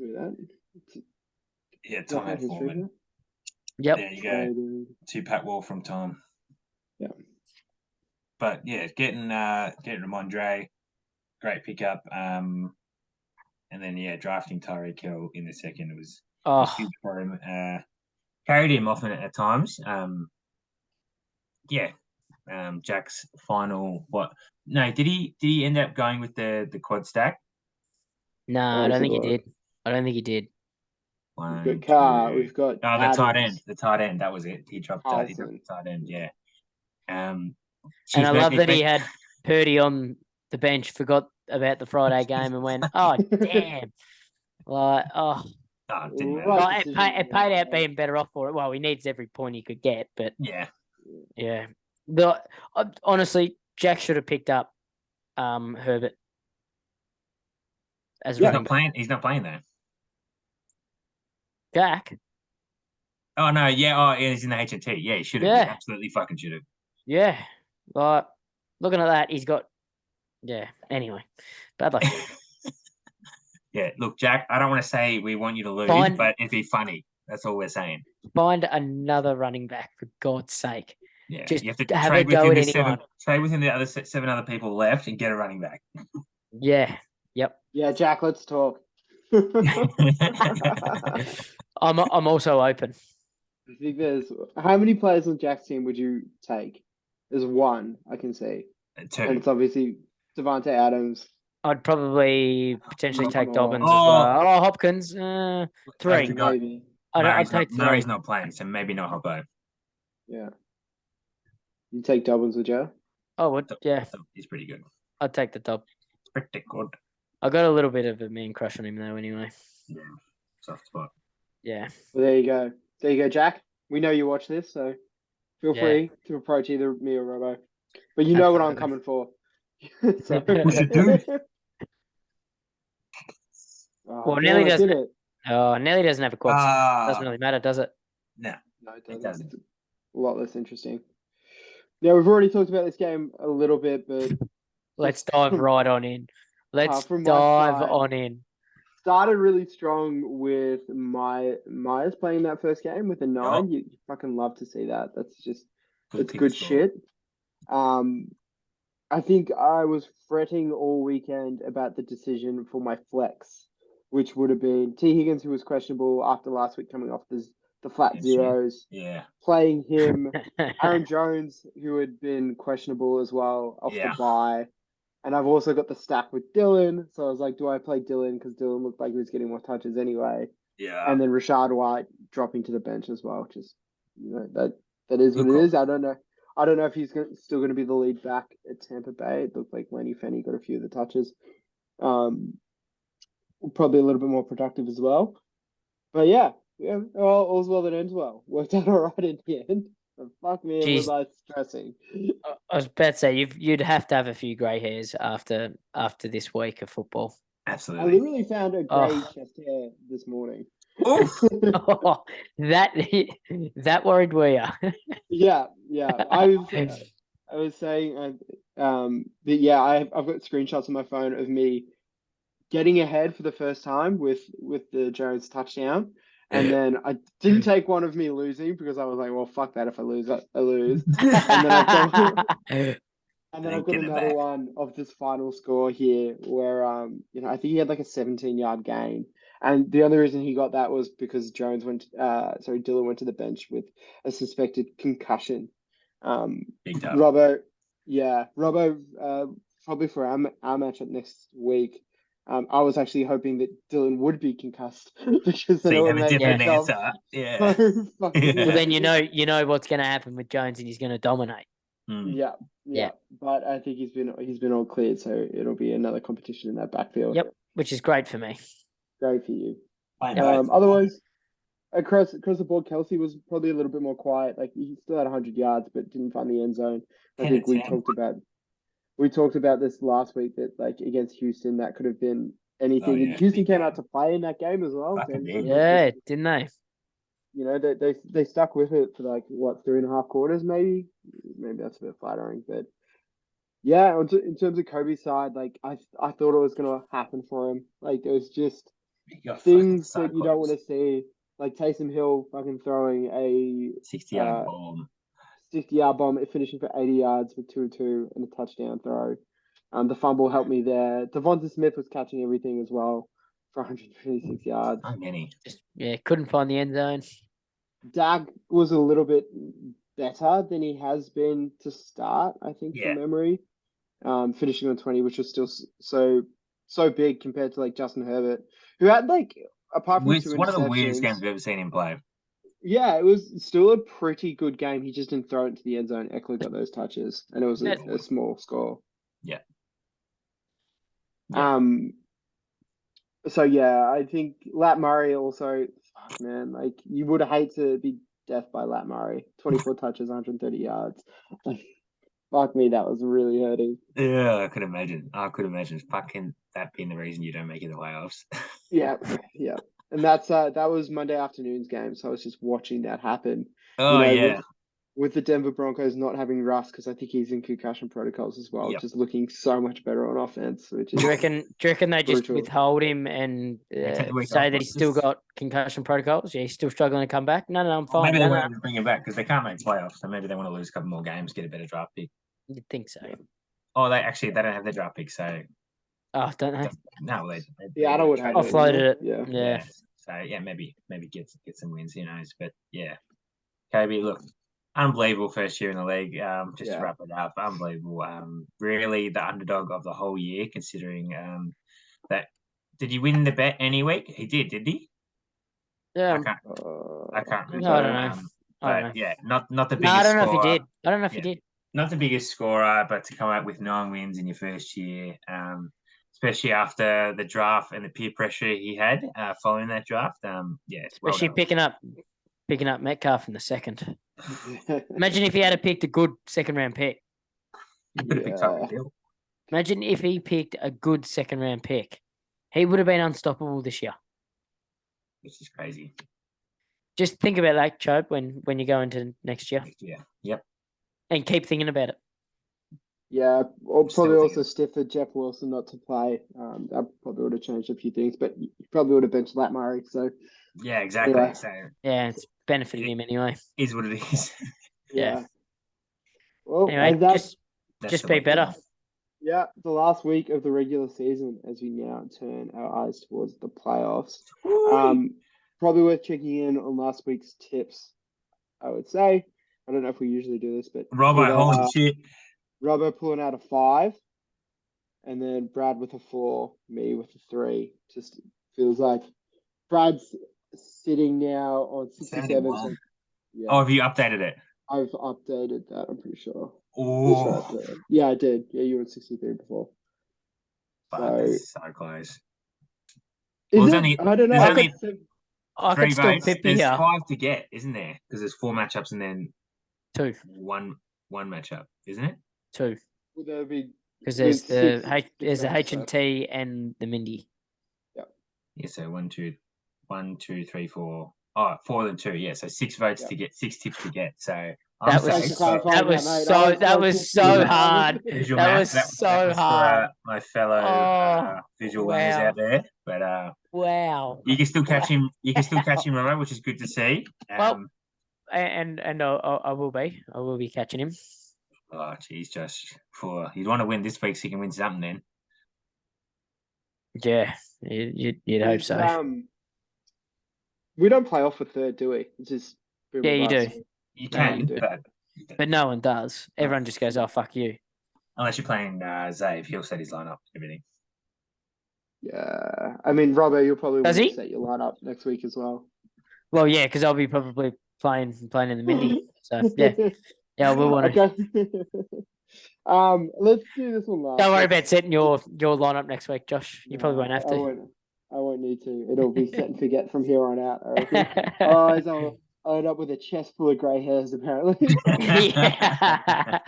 [SPEAKER 1] Yeah, Tom had Foreman.
[SPEAKER 3] Yep.
[SPEAKER 1] There you go. 2 Pat Wall from Tom.
[SPEAKER 2] Yeah.
[SPEAKER 1] But yeah, getting Ramondre, great pickup. And then drafting Tyreek Hill in the second was huge for him. Carried him often at times. Jack's final. What? No, did he end up going with the quad stack?
[SPEAKER 3] No, I don't think he did.
[SPEAKER 2] We've got
[SPEAKER 1] the tight end. The tight end. That was it. He dropped the tight end. Yeah.
[SPEAKER 3] And I love that he had Purdy on the bench. Forgot about the Friday game and went, oh damn!
[SPEAKER 1] Didn't matter.
[SPEAKER 3] It paid out being better off for it. Well, he needs every point he could get, but yeah. Honestly, Jack should have picked up Herbert as
[SPEAKER 1] He's
[SPEAKER 3] running
[SPEAKER 1] not
[SPEAKER 3] back.
[SPEAKER 1] playing. He's not playing though.
[SPEAKER 3] Jack,
[SPEAKER 1] Oh no, yeah. Oh, yeah, he's in the HNT. Yeah, he should have. He
[SPEAKER 3] yeah,
[SPEAKER 1] absolutely fucking should have.
[SPEAKER 3] yeah. Like looking at that, he's got Anyway, bad luck. Jack.
[SPEAKER 1] Yeah, look, Jack. I don't want to say we want you to lose,
[SPEAKER 3] Find
[SPEAKER 1] but it'd be funny. That's all we're saying.
[SPEAKER 3] find another running back for God's sake.
[SPEAKER 1] Yeah,
[SPEAKER 3] Just
[SPEAKER 1] you have to
[SPEAKER 3] have a
[SPEAKER 1] trade
[SPEAKER 3] go
[SPEAKER 1] within
[SPEAKER 3] at
[SPEAKER 1] the
[SPEAKER 3] anyone.
[SPEAKER 1] trade within the other 7 other people left and get a running back.
[SPEAKER 3] Yeah. Yep.
[SPEAKER 2] Yeah, Jack, let's talk.
[SPEAKER 3] I'm also open.
[SPEAKER 2] I think there's how many players on Jack's team would you take? There's one I can see, and
[SPEAKER 1] 2.
[SPEAKER 2] it's obviously Devontae Adams.
[SPEAKER 3] I'd probably potentially take
[SPEAKER 2] more.
[SPEAKER 3] Dobbins as well. Oh, Hopkins,
[SPEAKER 1] I
[SPEAKER 3] 3.
[SPEAKER 1] forgot.
[SPEAKER 2] Maybe.
[SPEAKER 3] I'd take 3.
[SPEAKER 1] Murray's not playing, so maybe not Hoppo.
[SPEAKER 2] Yeah. You take Dobbins, would you?
[SPEAKER 3] I would, yeah.
[SPEAKER 1] He's pretty good.
[SPEAKER 3] I'd take the Dob.
[SPEAKER 1] Pretty good.
[SPEAKER 3] I got a little bit of a man crush on him though. Anyway.
[SPEAKER 1] Yeah, soft spot.
[SPEAKER 3] Yeah.
[SPEAKER 2] Well, there you go. There you go, Jack. We know you watch this, so feel
[SPEAKER 3] Yeah.
[SPEAKER 2] free to approach either me or Robo. But you know what I'm coming for. So...
[SPEAKER 1] Who's it, dude?
[SPEAKER 2] Oh,
[SPEAKER 3] Well, Nelly
[SPEAKER 2] damn, I
[SPEAKER 3] doesn't.
[SPEAKER 2] did it.
[SPEAKER 3] Oh, Nelly doesn't have a quad. Doesn't really matter, does it?
[SPEAKER 1] No.
[SPEAKER 2] No, it
[SPEAKER 1] It
[SPEAKER 2] doesn't.
[SPEAKER 1] doesn't.
[SPEAKER 2] It's a lot less interesting. Yeah, we've already talked about this game a little bit, but
[SPEAKER 3] Let's dive right on in. Let's
[SPEAKER 2] from my
[SPEAKER 3] dive
[SPEAKER 2] side,
[SPEAKER 3] on in.
[SPEAKER 2] started really strong with Myers playing that first game with a 9. You fucking love to see that. That's just it's good shit. I think I was fretting all weekend about the decision for my flex, which would have been T. Higgins, who was questionable after last week coming off the flat zeros.
[SPEAKER 1] Yeah.
[SPEAKER 2] Playing him, Aaron Jones, who had been questionable as well off the bye. And I've also got the stack with Dylan. So I was like, do I play Dylan? Because Dylan looked like he was getting more touches anyway.
[SPEAKER 1] Yeah.
[SPEAKER 2] And then Rashad White dropping to the bench as well. Just, that is what it is. I don't know. I don't know if he's still going to be the lead back at Tampa Bay. It looked like Lenny Fenney got a few of the touches. Probably a little bit more productive as well. But yeah, all's well that ends well. Worked out all right in the end. But fuck me, was I stressing.
[SPEAKER 3] I was about to say you'd have to have a few grey hairs after this week of football.
[SPEAKER 1] Absolutely.
[SPEAKER 2] I literally found a grey chest hair this morning.
[SPEAKER 3] That worried were you?
[SPEAKER 2] Yeah. I was saying, I've got screenshots on my phone of me getting ahead for the first time with the Jones touchdown. And then I didn't take one of me losing because I was like, well, fuck that. If I lose, I lose. And then I've got another one of this final score here where, I think he had like a 17-yard gain. And the only reason he got that was because Dylan went to the bench with a suspected concussion.
[SPEAKER 1] Big time.
[SPEAKER 2] Robbo, probably for our matchup next week. I was actually hoping that Dylan would be concussed because then it would make
[SPEAKER 1] different answer. Yeah.
[SPEAKER 3] Well, then you know what's going to happen with Jones, and he's going to dominate.
[SPEAKER 2] Yeah. But I think he's been all cleared, so it'll be another competition in that backfield.
[SPEAKER 3] Yep, which is great for me.
[SPEAKER 2] Great for you.
[SPEAKER 1] I
[SPEAKER 2] otherwise, across the board, Kelsey was probably a little bit more quiet. Like he still had 100 yards, but didn't find the end zone. I think we talked about this last week that like against Houston, that could have been anything. Houston came out to play in that game as well.
[SPEAKER 3] Yeah, didn't they?
[SPEAKER 2] They stuck with it for like 3.5 quarters, maybe that's a bit flattering, but yeah, in terms of Kobe's side, like I thought it was gonna happen for him. Like there was just things that you don't want to see, like Taysom Hill fucking throwing a
[SPEAKER 1] 60-yard bomb.
[SPEAKER 2] 60-yard bomb, finishing for 80 yards with 2-2 and a touchdown throw. The fumble helped me there. Devonta Smith was catching everything as well for 126 yards.
[SPEAKER 1] Not many.
[SPEAKER 3] Couldn't find the end zone.
[SPEAKER 2] Dak was a little bit better than he has been to start, I think, from memory. Finishing on 20, which was still so big compared to like Justin Herbert, who had like apart from two interceptions.
[SPEAKER 1] One of the weirdest games I've ever seen him play.
[SPEAKER 2] Yeah, it was still a pretty good game. He just didn't throw it to the end zone. Eckler got those touches, and it was a small score.
[SPEAKER 1] Yeah.
[SPEAKER 2] So yeah, I think Lat Murray also. Fuck man, like you would hate to be death by Lat Murray. 24 touches, 130 yards. Fuck me, that was really hurting.
[SPEAKER 1] Yeah, I could imagine. Fucking that being the reason you don't make it the playoffs.
[SPEAKER 2] Yeah, yeah. And that was Monday afternoon's game, so I was just watching that happen.
[SPEAKER 1] Oh yeah.
[SPEAKER 2] With the Denver Broncos not having Russ, because I think he's in concussion protocols as well,
[SPEAKER 1] Yep.
[SPEAKER 2] just looking so much better on offense, which
[SPEAKER 3] Do
[SPEAKER 2] is
[SPEAKER 3] you reckon they just
[SPEAKER 2] brutal.
[SPEAKER 3] withhold him and
[SPEAKER 1] take the week
[SPEAKER 3] say
[SPEAKER 1] off,
[SPEAKER 3] that he's still
[SPEAKER 1] just-
[SPEAKER 3] got concussion protocols? Yeah, he's still struggling to come back. No, I'm
[SPEAKER 1] Or
[SPEAKER 3] fine.
[SPEAKER 1] maybe they
[SPEAKER 3] No,
[SPEAKER 1] want to bring him back because they can't make playoffs, so maybe they want to lose a couple more games, get a better draft pick.
[SPEAKER 3] you'd think so.
[SPEAKER 1] Oh, they don't have their draft pick, so
[SPEAKER 3] Oh, don't know.
[SPEAKER 1] no,
[SPEAKER 2] Yeah, I would have it.
[SPEAKER 3] Offloaded it.
[SPEAKER 2] Yeah.
[SPEAKER 3] Yeah.
[SPEAKER 1] So yeah, maybe get some wins. Who knows? But yeah, Kobe, look, unbelievable first year in the league. Just to
[SPEAKER 2] Yeah.
[SPEAKER 1] wrap it up, unbelievable. Really the underdog of the whole year, considering that. Did you win the bet any week? He did he?
[SPEAKER 3] Yeah.
[SPEAKER 1] I can't remember.
[SPEAKER 3] No, I don't know. I don't know.
[SPEAKER 1] Yeah, not the biggest.
[SPEAKER 3] No, I don't know if he
[SPEAKER 1] scorer.
[SPEAKER 3] did. I don't know if he
[SPEAKER 1] Yeah.
[SPEAKER 3] did.
[SPEAKER 1] Not the biggest scorer, but to come out with 9 wins in your first year, especially after the draft and the peer pressure he had following that draft. Yeah,
[SPEAKER 3] Especially
[SPEAKER 1] well
[SPEAKER 3] picking up Metcalf in the second. Imagine if he had picked a good second round pick.
[SPEAKER 1] could have picked Tyreek Hill.
[SPEAKER 3] Imagine if he picked a good second round pick. He would have been unstoppable this year.
[SPEAKER 1] Which is crazy.
[SPEAKER 3] Just think about that, Chope, when you go into next year.
[SPEAKER 1] Yeah. Yep.
[SPEAKER 3] And keep thinking about it.
[SPEAKER 2] Yeah, or
[SPEAKER 1] Still
[SPEAKER 2] probably
[SPEAKER 1] thinking.
[SPEAKER 2] also stiff for Jeff Wilson not to play. That probably would have changed a few things, but you probably would have benched Lat Murray. So
[SPEAKER 1] Yeah, exactly.
[SPEAKER 2] Anyway.
[SPEAKER 1] So
[SPEAKER 3] Yeah, it's benefiting him anyway.
[SPEAKER 1] is what it is.
[SPEAKER 3] Yeah.
[SPEAKER 2] Well,
[SPEAKER 3] Anyway,
[SPEAKER 2] and that's
[SPEAKER 3] just
[SPEAKER 1] the
[SPEAKER 3] be
[SPEAKER 1] way
[SPEAKER 3] better.
[SPEAKER 2] the last week of the regular season as we now turn our eyes towards the playoffs. Probably worth checking in on last week's tips, I would say. I don't know if we usually do this, but
[SPEAKER 1] Robbo, holy shit.
[SPEAKER 2] Robbo pulling out a 5, and then Brad with a 4, me with a 3. Just feels like Brad's sitting now on 67.
[SPEAKER 1] 71.
[SPEAKER 2] Yeah,
[SPEAKER 1] Oh, have you updated it?
[SPEAKER 2] I've updated that, I'm pretty sure.
[SPEAKER 1] Oh,
[SPEAKER 2] Yeah, I did. Yeah, you were at 63 before.
[SPEAKER 1] that's so close.
[SPEAKER 2] Is
[SPEAKER 1] Well,
[SPEAKER 2] it? I don't know.
[SPEAKER 1] There's only
[SPEAKER 3] I
[SPEAKER 1] 3
[SPEAKER 3] could still
[SPEAKER 1] votes.
[SPEAKER 3] pip
[SPEAKER 1] There's
[SPEAKER 3] here.
[SPEAKER 1] 5 to get, isn't there? Because there's 4 matchups and then
[SPEAKER 3] 2.
[SPEAKER 1] one matchup, isn't it?
[SPEAKER 3] 2.
[SPEAKER 2] Will there be?
[SPEAKER 3] Because there's the
[SPEAKER 2] six
[SPEAKER 3] there's the
[SPEAKER 2] votes,
[SPEAKER 3] H and T and the Mindy.
[SPEAKER 1] Yeah, so 1, 2, 3, 4. Oh, 4 than 2. Yeah, so 6 votes to get, 6 tips to get. So
[SPEAKER 3] That was so hard.
[SPEAKER 1] Visual
[SPEAKER 3] That
[SPEAKER 1] math.
[SPEAKER 3] was so
[SPEAKER 1] for,
[SPEAKER 3] hard.
[SPEAKER 1] my fellow visual learners
[SPEAKER 3] wow.
[SPEAKER 1] out there, but
[SPEAKER 3] Wow.
[SPEAKER 1] you can still catch him. You can still catch him, Romo, which is good to see.
[SPEAKER 3] Well, and I will be catching him.
[SPEAKER 1] Oh, geez, Josh. You'd want to win this week so you can win something then.
[SPEAKER 3] Yeah, you'd hope so.
[SPEAKER 2] We don't play off a third, do we? It's just
[SPEAKER 3] Yeah, you do.
[SPEAKER 1] You
[SPEAKER 3] No,
[SPEAKER 1] can,
[SPEAKER 3] you do. But no one does. Everyone just goes, "Oh, fuck you."
[SPEAKER 1] Unless you're playing Zave, he'll set his lineup, everything.
[SPEAKER 2] Yeah, I mean, Robbo, you'll probably
[SPEAKER 3] Does
[SPEAKER 2] want
[SPEAKER 3] he?
[SPEAKER 2] to set your lineup next week as well.
[SPEAKER 3] Well, yeah, because I'll be probably playing in the Mindy. So yeah, I will want to.
[SPEAKER 2] Okay. Let's do this one last.
[SPEAKER 3] Don't worry about setting your lineup next week, Josh. You probably won't have
[SPEAKER 2] I
[SPEAKER 3] to.
[SPEAKER 2] won't need to. It'll be set and forget from here on out, I reckon. Otherwise, I'll end up with a chest full of grey hairs, apparently.
[SPEAKER 3] Yeah.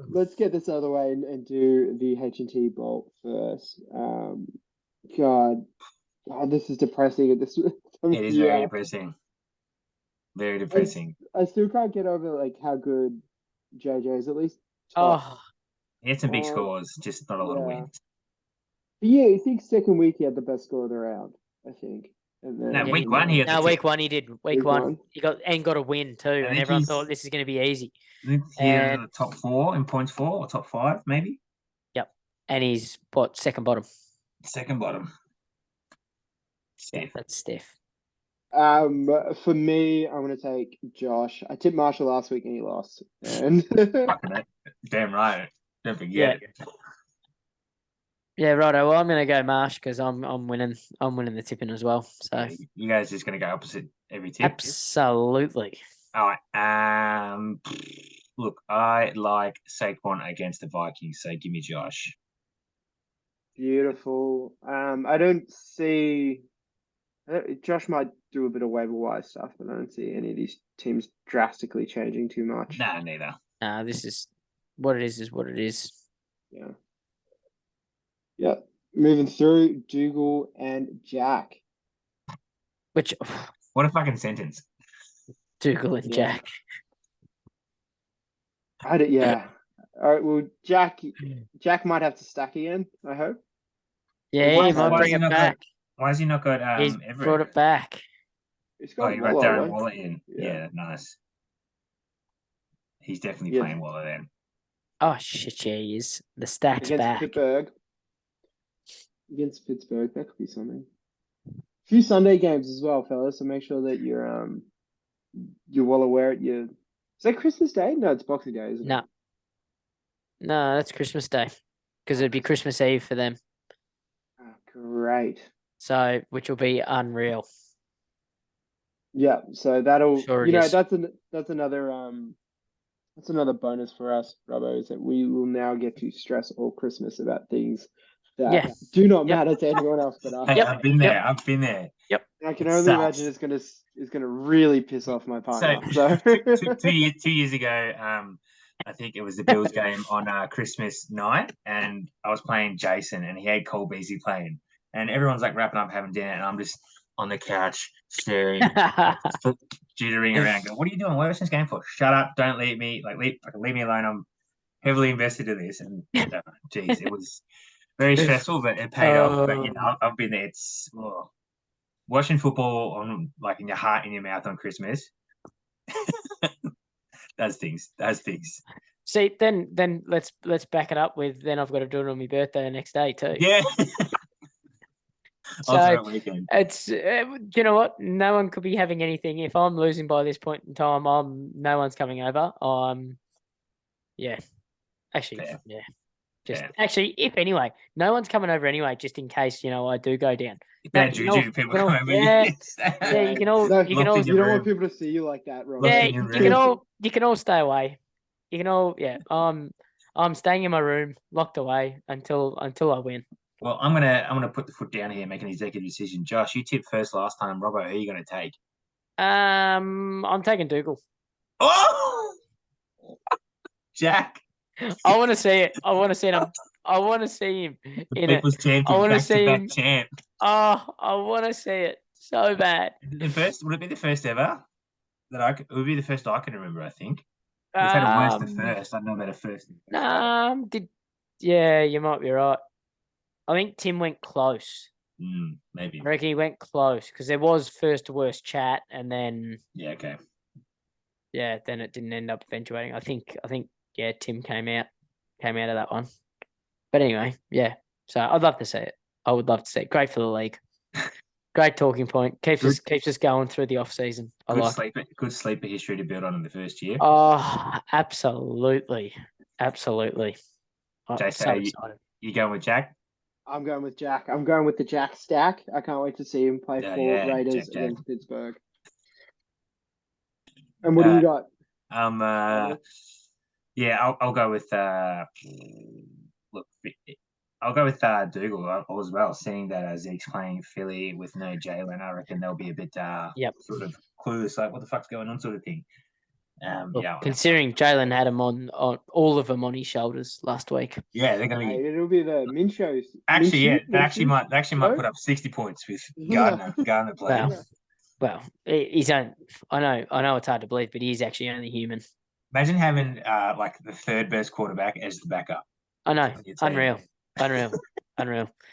[SPEAKER 2] Let's get this out of the way and do the H&T Bolt first. God, this is depressing at this time of
[SPEAKER 1] It is
[SPEAKER 2] year.
[SPEAKER 1] very depressing. Very depressing.
[SPEAKER 2] I still can't get over like how good JJ is, at least.
[SPEAKER 3] Oh,
[SPEAKER 1] He had some big scores, just not a lot of wins.
[SPEAKER 2] Yeah, I think second week he had the best score of the round, I think. And then,
[SPEAKER 1] No, week 1 he had the
[SPEAKER 3] week 1 he did. Week one he got a win too, and everyone
[SPEAKER 1] he's-
[SPEAKER 3] thought this is going to be easy.
[SPEAKER 1] He had the top 4 in points 4 or top 5 maybe.
[SPEAKER 3] Yep, and he's second bottom.
[SPEAKER 1] Second bottom.
[SPEAKER 3] Yeah, that's stiff.
[SPEAKER 2] For me, I'm gonna take Josh. I tipped Marshall last week and he lost. And
[SPEAKER 1] Damn right. Don't forget it.
[SPEAKER 3] Yeah, righto. Well, I'm gonna go Marsh because I'm winning. I'm winning the tipping as well. So
[SPEAKER 1] you guys just gonna go opposite every tip?
[SPEAKER 3] Absolutely.
[SPEAKER 1] All right. Look, I like Saquon against the Vikings, so give me Josh.
[SPEAKER 2] Beautiful. I don't see. Josh might do a bit of waiver wire stuff, but I don't see any of these teams drastically changing too much.
[SPEAKER 1] Nah, neither.
[SPEAKER 3] nah, this is what it is what it is.
[SPEAKER 2] Yeah. Yeah. Moving through, Dougal and Jack.
[SPEAKER 3] Which
[SPEAKER 1] What a fucking sentence.
[SPEAKER 3] Dougal and
[SPEAKER 2] Yeah.
[SPEAKER 3] Jack.
[SPEAKER 2] Yeah. All right. Well, Jack might have to stack again, I hope.
[SPEAKER 3] Yeah,
[SPEAKER 1] Why
[SPEAKER 3] he
[SPEAKER 1] is-
[SPEAKER 3] might
[SPEAKER 1] why
[SPEAKER 3] bring
[SPEAKER 1] has he
[SPEAKER 3] it
[SPEAKER 1] not
[SPEAKER 3] back.
[SPEAKER 1] Why has he not got
[SPEAKER 3] He's
[SPEAKER 1] Everett?
[SPEAKER 3] brought it back.
[SPEAKER 2] He's
[SPEAKER 1] Oh,
[SPEAKER 2] got
[SPEAKER 1] you got
[SPEAKER 2] Waller,
[SPEAKER 1] Darren
[SPEAKER 2] right?
[SPEAKER 1] Waller in.
[SPEAKER 2] Yeah.
[SPEAKER 1] Yeah, nice. He's definitely
[SPEAKER 2] Yeah.
[SPEAKER 1] playing Waller then.
[SPEAKER 3] Oh shit, yeah, he is. The stack's
[SPEAKER 2] Against
[SPEAKER 3] back.
[SPEAKER 2] Pittsburgh. Against Pittsburgh, that could be something. A few Sunday games as well, fellas. So make sure that you're well aware. Is that Christmas Day? No, it's Boxing Day, isn't
[SPEAKER 3] No.
[SPEAKER 2] it?
[SPEAKER 3] No, that's Christmas Day. Because it'd be Christmas Eve for them.
[SPEAKER 2] Oh, great.
[SPEAKER 3] So which will be unreal.
[SPEAKER 2] Yeah, so that'll
[SPEAKER 3] Sure it is.
[SPEAKER 2] that's another bonus for us, Robbo, is that we will now get to stress all Christmas about things that
[SPEAKER 3] Yeah.
[SPEAKER 2] do not
[SPEAKER 3] Yep.
[SPEAKER 2] matter to anyone else but us.
[SPEAKER 1] Hey,
[SPEAKER 3] Yep,
[SPEAKER 1] I've been there.
[SPEAKER 3] yep.
[SPEAKER 1] I've been there.
[SPEAKER 2] I can
[SPEAKER 1] It
[SPEAKER 2] only
[SPEAKER 1] sucks.
[SPEAKER 2] imagine it's gonna really piss off my partner.
[SPEAKER 1] So
[SPEAKER 2] So
[SPEAKER 1] 2 years ago, I think it was the Bills game on Christmas night, and I was playing JSOh, and he had Cole Beasley playing, and everyone's like wrapping up, having dinner, and I'm just on the couch staring, jittering around, going, "What are you doing? What's this game for? Shut up! Don't leave me! Leave me alone! I'm heavily invested in this." And geez, it was very stressful, but it paid off. But I've been there. It's watching football on in your heart, in your mouth on Christmas. Does things.
[SPEAKER 3] See, then let's back it up with then I've got to do it on my birthday the next day too.
[SPEAKER 1] Yeah.
[SPEAKER 3] So
[SPEAKER 1] weekend.
[SPEAKER 3] it's you know what? No one could be having anything. If I'm losing by this point in time, no one's coming over. Yeah. Actually,
[SPEAKER 1] Fair.
[SPEAKER 3] yeah. Just
[SPEAKER 1] Fair.
[SPEAKER 3] actually, if anyway, no one's coming over anyway, just in case I do go down.
[SPEAKER 1] Bad juju. People come over.
[SPEAKER 3] Yeah, you can all
[SPEAKER 2] you
[SPEAKER 1] in
[SPEAKER 2] don't
[SPEAKER 1] your
[SPEAKER 2] want
[SPEAKER 1] room.
[SPEAKER 2] people to see you like that, Rob.
[SPEAKER 3] Yeah,
[SPEAKER 1] in your
[SPEAKER 3] you can all stay away. You can all I'm staying in my room, locked away until I win.
[SPEAKER 1] Well, I'm gonna put the foot down here, make an executive decision. Josh, you tipped first last time. Robbo, who are you gonna take?
[SPEAKER 3] I'm taking Dougal.
[SPEAKER 1] Oh, Jack.
[SPEAKER 3] I want to see it. I want to see him. I want to see him in it.
[SPEAKER 1] People's champion,
[SPEAKER 3] I want to see
[SPEAKER 1] back-to-back
[SPEAKER 3] him.
[SPEAKER 1] champ.
[SPEAKER 3] Oh, I want to see it so bad.
[SPEAKER 1] The first would it be the first ever that it would be the first I can remember. I think we've had a worst to first. I don't know about a first.
[SPEAKER 3] Yeah, you might be right. I think Tim went close.
[SPEAKER 1] Maybe.
[SPEAKER 3] I reckon he went close because there was first to worst chat, and then
[SPEAKER 1] okay.
[SPEAKER 3] Yeah, then it didn't end up eventuating. I think yeah, Tim came out of that one. But anyway, yeah. So I'd love to see it. I would love to see it. Great for the league. Great talking point. Keeps us going through the off season.
[SPEAKER 1] Good sleeper history to build on in the first year.
[SPEAKER 3] Oh, absolutely. Absolutely.
[SPEAKER 1] JSOh, you going with Jack?
[SPEAKER 2] I'm going with Jack. I'm going with the Jack stack. I can't wait to see him play for Raiders
[SPEAKER 1] Jack.
[SPEAKER 2] against Pittsburgh. And what do you got?
[SPEAKER 1] I'll go with I'll go with Dougal as well, seeing that Zeke's playing Philly with no Jalen. I reckon they'll be a bit sort of clueless, like what the fuck's going on sort of thing.
[SPEAKER 3] Considering Jalen had him on all of them on his shoulders last week.
[SPEAKER 1] Yeah, they're gonna be.
[SPEAKER 2] It'll be the Minshews.
[SPEAKER 1] Actually, they actually might put up 60 points with Gardner playing.
[SPEAKER 3] Well, he's only. I know it's hard to believe, but he's actually only human.
[SPEAKER 1] Imagine having the third best quarterback as the backup.
[SPEAKER 3] I know, unreal.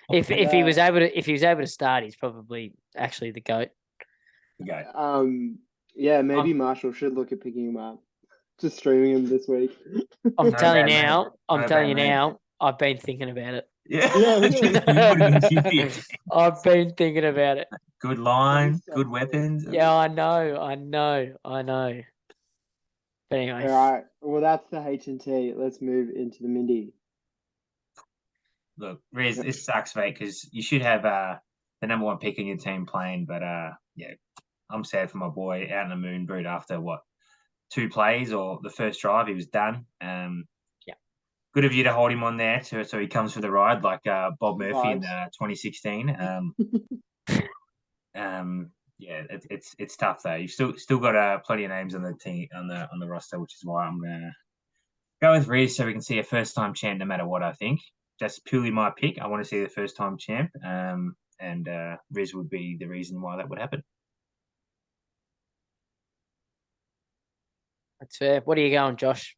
[SPEAKER 3] If he was able to start, he's probably actually the GOAT.
[SPEAKER 2] Yeah, maybe Marshall should look at picking him up. Just streaming him this week.
[SPEAKER 3] I'm telling you now, I've been thinking about it.
[SPEAKER 1] Yeah.
[SPEAKER 3] I've been thinking about it.
[SPEAKER 1] Good line, good weapons.
[SPEAKER 3] Yeah, I know. But anyway.
[SPEAKER 2] All right. Well, that's the H&T. Let's move into the Mindy.
[SPEAKER 1] Look, Riz, this sucks, mate, because you should have the number one pick in your team playing, but I'm sad for my boy out in the moon brood after 2 plays or the first drive. He was done. Good of you to hold him on there so he comes for the ride like Bob Murphy in 2016. It's tough though. You've still got plenty of names on the team on the roster, which is why I'm gonna Go with Riz so we can see a first-time champ no matter what, I think. That's purely my pick. I want to see the first-time champ, and Riz would be the reason why that would happen.
[SPEAKER 3] That's fair. What are you going, Josh?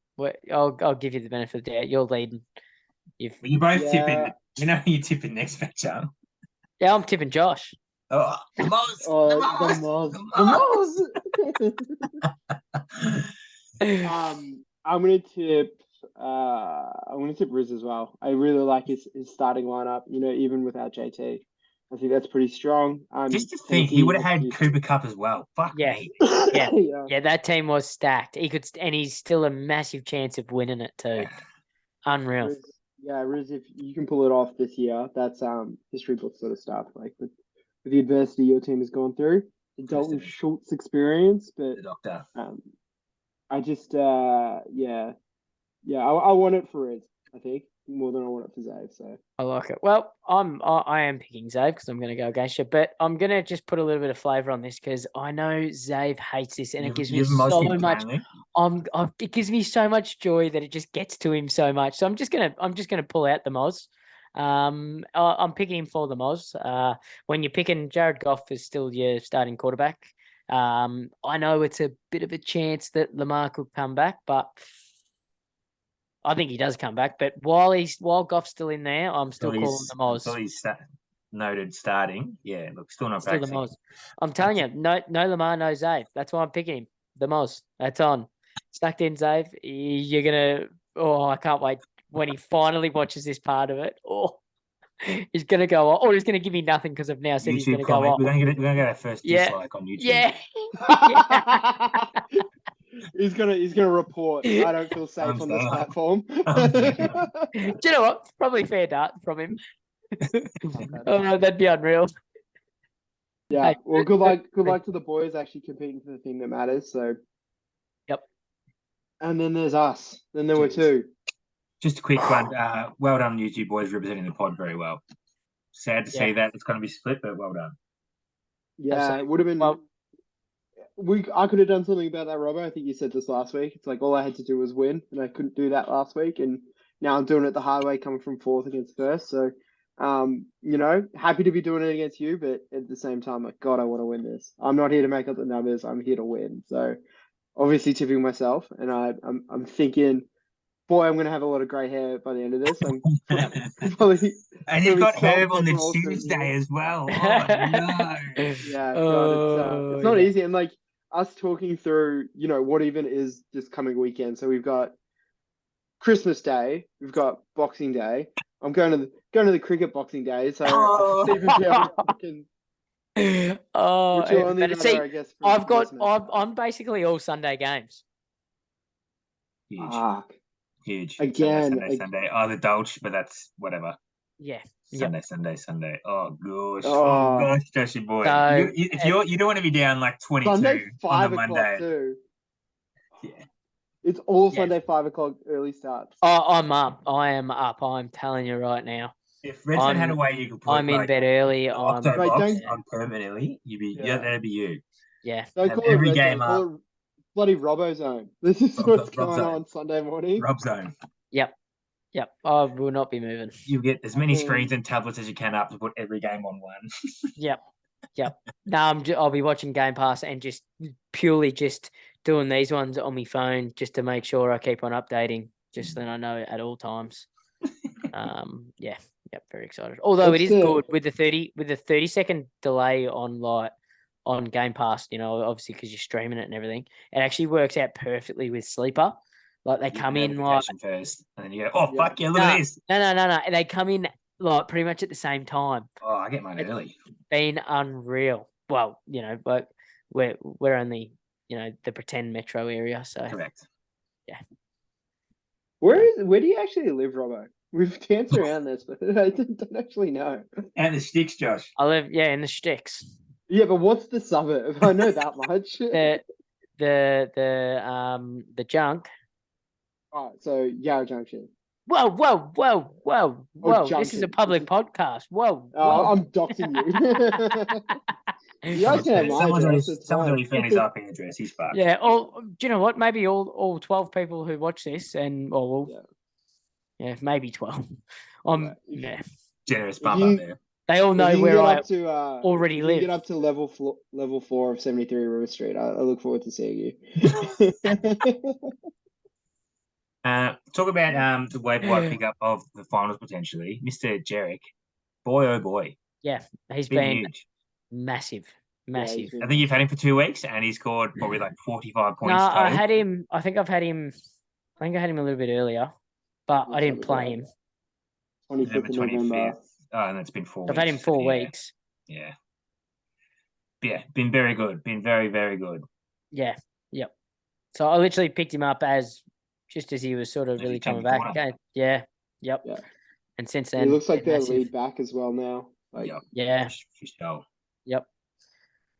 [SPEAKER 3] I'll give you the benefit of the doubt. You're leading.
[SPEAKER 1] You're both tipping. You know you're tipping next matchup.
[SPEAKER 3] Yeah, I'm tipping Josh.
[SPEAKER 1] Oh, the Moz!
[SPEAKER 2] The Moz. I'm gonna tip Riz as well. I really like his starting lineup. Even without JT, I think that's pretty strong.
[SPEAKER 1] Just to think, he would have had Cooper Cup as well. Fuck me.
[SPEAKER 3] Yeah, that team was stacked. And he's still a massive chance of winning it too. Unreal.
[SPEAKER 2] Riz, if you can pull it off this year, that's history book sort of stuff. Like with the adversity your team has gone through, the Dalton Schultz experience, but
[SPEAKER 1] the doctor.
[SPEAKER 2] I just I want it for Riz, I think, more than I want it for Zave. So
[SPEAKER 3] I like it. Well, I am picking Zave because I'm going to go against you, but I'm going to just put a little bit of flavour on this because I know Zave hates this, and it gives me so much. It gives me so much joy that it just gets to him so much. So I'm just gonna pull out the Moz. I'm picking him for the Moz. When you're picking Jared Goff is still your starting quarterback. I know it's a bit of a chance that Lamar could come back, but I think he does come back. But while Goff's still in there, I'm still calling the Moz.
[SPEAKER 1] Until he's noted starting. Yeah, look, still not
[SPEAKER 3] still
[SPEAKER 1] practicing.
[SPEAKER 3] The Moz. I'm telling you, no Lamar, no Zave. That's why I'm picking him. The Moz. That's on. Stuck in, Zave. You're gonna. Oh, I can't wait when he finally watches this part of it. Oh, he's gonna go off. Or he's gonna give me nothing because I've now said he's gonna go off.
[SPEAKER 1] We're gonna get our first dislike on YouTube.
[SPEAKER 3] Yeah.
[SPEAKER 2] He's gonna report. I don't feel safe on this platform.
[SPEAKER 3] Do you know what? Probably fair dart from him. Oh, that'd be unreal.
[SPEAKER 2] Yeah. Well, good luck to the boys actually competing for the thing that matters. So.
[SPEAKER 3] Yep.
[SPEAKER 2] And then there's us. Then there were two.
[SPEAKER 1] Just a quick one. Well done, YouTube boys, representing the pod very well. Sad to see that it's going to be split, but well done.
[SPEAKER 2] Yeah,
[SPEAKER 3] Absolutely.
[SPEAKER 2] It would have been.
[SPEAKER 3] Well,
[SPEAKER 2] I could have done something about that, Robbo. I think you said this last week. It's like all I had to do was win, and I couldn't do that last week. And now I'm doing it the hard way, coming from fourth against first. So, happy to be doing it against you, but at the same time, like, God, I want to win this. I'm not here to make up the numbers. I'm here to win. So, obviously, tipping myself, and I'm thinking, boy, I'm going to have a lot of grey hair by the end of this. I'm probably
[SPEAKER 1] and you've got Herb on the Tuesday as well. Oh, no.
[SPEAKER 2] Yeah, God, it's not easy. And, like, us talking through, what even is this coming weekend. So we've got Christmas Day. We've got Boxing Day. I'm going to the cricket Boxing Day. So I even be able to I guess,
[SPEAKER 3] I'm basically all Sunday games.
[SPEAKER 1] Huge.
[SPEAKER 2] Again.
[SPEAKER 1] Sunday. Oh, the Dolce, but that's whatever.
[SPEAKER 3] Yeah.
[SPEAKER 1] Sunday. Oh gosh. Oh gosh, Joshy boy. So, you don't want to be down like 22
[SPEAKER 2] Sunday,
[SPEAKER 1] on the Monday.
[SPEAKER 2] Too.
[SPEAKER 1] Yeah.
[SPEAKER 2] It's all Sunday 5 o'clock early starts.
[SPEAKER 3] Oh, I'm up. I am up. I'm telling you right now.
[SPEAKER 1] If Redfern had a way you could put
[SPEAKER 3] I'm in bed early.
[SPEAKER 1] I'm permanently. That'd be you.
[SPEAKER 3] Yeah.
[SPEAKER 2] Don't call
[SPEAKER 1] every
[SPEAKER 2] it
[SPEAKER 1] game up.
[SPEAKER 2] Call it bloody Robbo Zone. This is what's going on Sunday morning.
[SPEAKER 1] Rob Zone.
[SPEAKER 3] Yep. I will not be moving.
[SPEAKER 1] You get as many screens and tablets as you can up to put every game on one.
[SPEAKER 3] Yep. No, I'll be watching Game Pass and just purely doing these ones on my phone just to make sure I keep on updating, just then I know at all times. Very excited. Although it is good with the 30-second delay on Game Pass, obviously because you're streaming it and everything. It actually works out perfectly with Sleeper. Like they come in like
[SPEAKER 1] first, and then you go, fuck yeah, look at this.
[SPEAKER 3] No. They come in like pretty much at the same time.
[SPEAKER 1] Oh, I get mine early.
[SPEAKER 3] Been unreal. Well, but we're only the pretend metro area, so
[SPEAKER 1] correct.
[SPEAKER 3] Yeah.
[SPEAKER 2] Where do you actually live, Robbo? We've danced around this, but I don't actually know.
[SPEAKER 1] And the sticks, Josh.
[SPEAKER 3] I live in the sticks.
[SPEAKER 2] Yeah, but what's the suburb? I know that much.
[SPEAKER 3] The junk.
[SPEAKER 2] Oh, so Yarra Junction.
[SPEAKER 3] Whoa. This is a public podcast. Whoa.
[SPEAKER 2] I'm doxing you. You guys can have my address. It's
[SPEAKER 1] Someone's already
[SPEAKER 2] fine.
[SPEAKER 1] found his IP address. He's fucked.
[SPEAKER 3] Yeah. Do you know what? Maybe all 12 people who watch this, and yeah, maybe 12. Yeah.
[SPEAKER 1] Generous bump there.
[SPEAKER 3] They all know where I already live.
[SPEAKER 2] Get up to level 4 of 73 River Street. I look forward to seeing you.
[SPEAKER 1] Talk about the waiver wire pickup of the finals potentially, Mr. Jarek. Boy, oh boy.
[SPEAKER 3] Yeah, he's been
[SPEAKER 1] huge.
[SPEAKER 3] Massive.
[SPEAKER 1] I think you've had him for 2 weeks, and he scored probably like 45 points.
[SPEAKER 3] No,
[SPEAKER 1] total.
[SPEAKER 3] I had him. I think I had him a little bit earlier, but I didn't play him.
[SPEAKER 2] 25th of November.
[SPEAKER 1] Oh, and it's been 4 weeks.
[SPEAKER 3] I've had him 4 weeks.
[SPEAKER 1] Yeah. Yeah, been very good. Been very, very good.
[SPEAKER 3] Yeah. Yep. So I literally picked him up just as he was sort of really coming back. Okay. Yeah. Yep. Yeah. And since then,
[SPEAKER 2] he looks like their lead back as well now.
[SPEAKER 3] Yeah.
[SPEAKER 1] For sure.
[SPEAKER 3] Yep.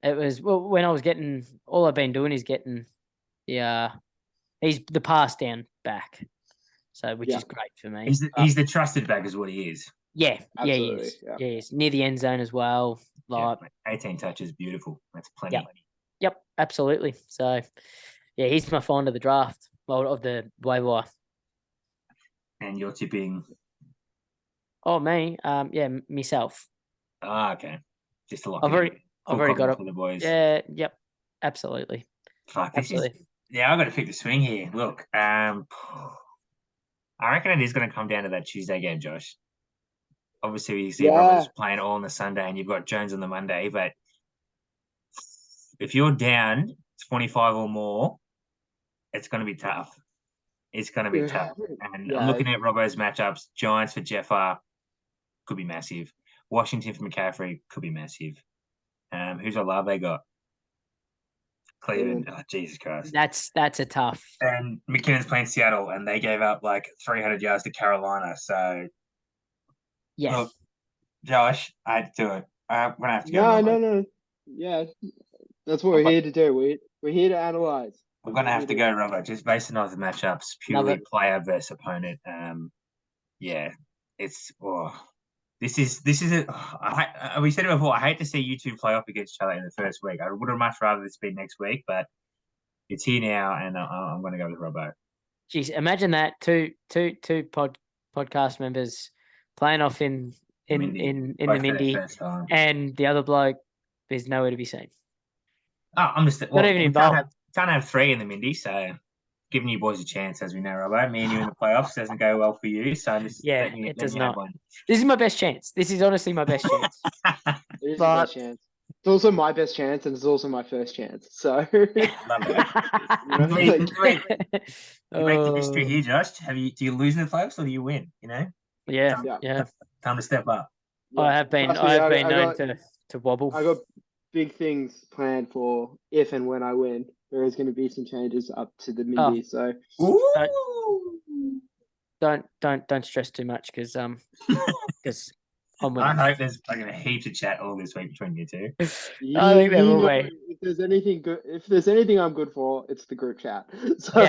[SPEAKER 3] It was when I was getting all I've been doing is getting he's the pass down back. So which is great for me.
[SPEAKER 1] He's the trusted back is what he is.
[SPEAKER 3] Yeah.
[SPEAKER 2] Absolutely.
[SPEAKER 3] Yeah, he is. Yeah. He is. Near the end zone as well.
[SPEAKER 1] 18 touches, beautiful. That's plenty.
[SPEAKER 3] Yep, absolutely. So yeah, he's my find of the draft. Well, of the waiver wire.
[SPEAKER 1] And you're tipping?
[SPEAKER 3] Oh, me? Myself.
[SPEAKER 1] Ah, okay. Just to lock
[SPEAKER 3] I've already got it
[SPEAKER 1] for the boys.
[SPEAKER 3] Yeah, yep, absolutely.
[SPEAKER 1] Fuck, I've got to pick the swing here. Look, I reckon it is going to come down to that Tuesday game, Josh. Obviously, you see Roberts playing all on the Sunday, and you've got Jones on the Monday. But if you're down 25 or more, it's going to be tough. It's going to be tough. And I'm looking at Robbo's matchups. Giants for JSOh could be massive. Washington for McCaffrey could be massive. Who's Olave got? Cleveland. Oh, Jesus Christ.
[SPEAKER 3] That's a tough.
[SPEAKER 1] And McKinnon's playing Seattle, and they gave up like 300 yards to Carolina. So, look, Josh, I had to do it. I'm going to have to go.
[SPEAKER 2] No. Yeah, that's what we're here to do. We're here to analyze.
[SPEAKER 1] I'm going to have to go, Robert, just based on the matchups, purely player versus opponent. It's this is we said it before. I hate to see you two play off against each other in the first week. I would have much rather this be next week, but it's here now, and I'm going to go with Robbo.
[SPEAKER 3] Jeez, imagine that two podcast members playing off in the Mindy, and the other bloke is nowhere to be seen.
[SPEAKER 1] Oh, I'm just
[SPEAKER 3] not even involved.
[SPEAKER 1] Can't have 3 in the Mindy, so giving you boys a chance, as we know, Robbo. Me and you in the playoffs doesn't go well for you, so
[SPEAKER 3] it does not. This is my best chance. This is honestly my best chance.
[SPEAKER 2] It is my best chance. It's also my best chance, and it's also my first chance. So,
[SPEAKER 1] love it. You make the history here, Josh. Do you lose in the playoffs or do you win? You know?
[SPEAKER 3] Yeah.
[SPEAKER 1] Time to step up.
[SPEAKER 3] Yeah. I have been known to wobble.
[SPEAKER 2] I got big things planned for if and when I win. There is going to be some changes up to the Mindy, so
[SPEAKER 3] don't stress too much because I'm winning.
[SPEAKER 1] I hope there's like a heap of chat all this week between you two.
[SPEAKER 3] I think there will be.
[SPEAKER 2] If there's anything I'm good for, it's the group chat. So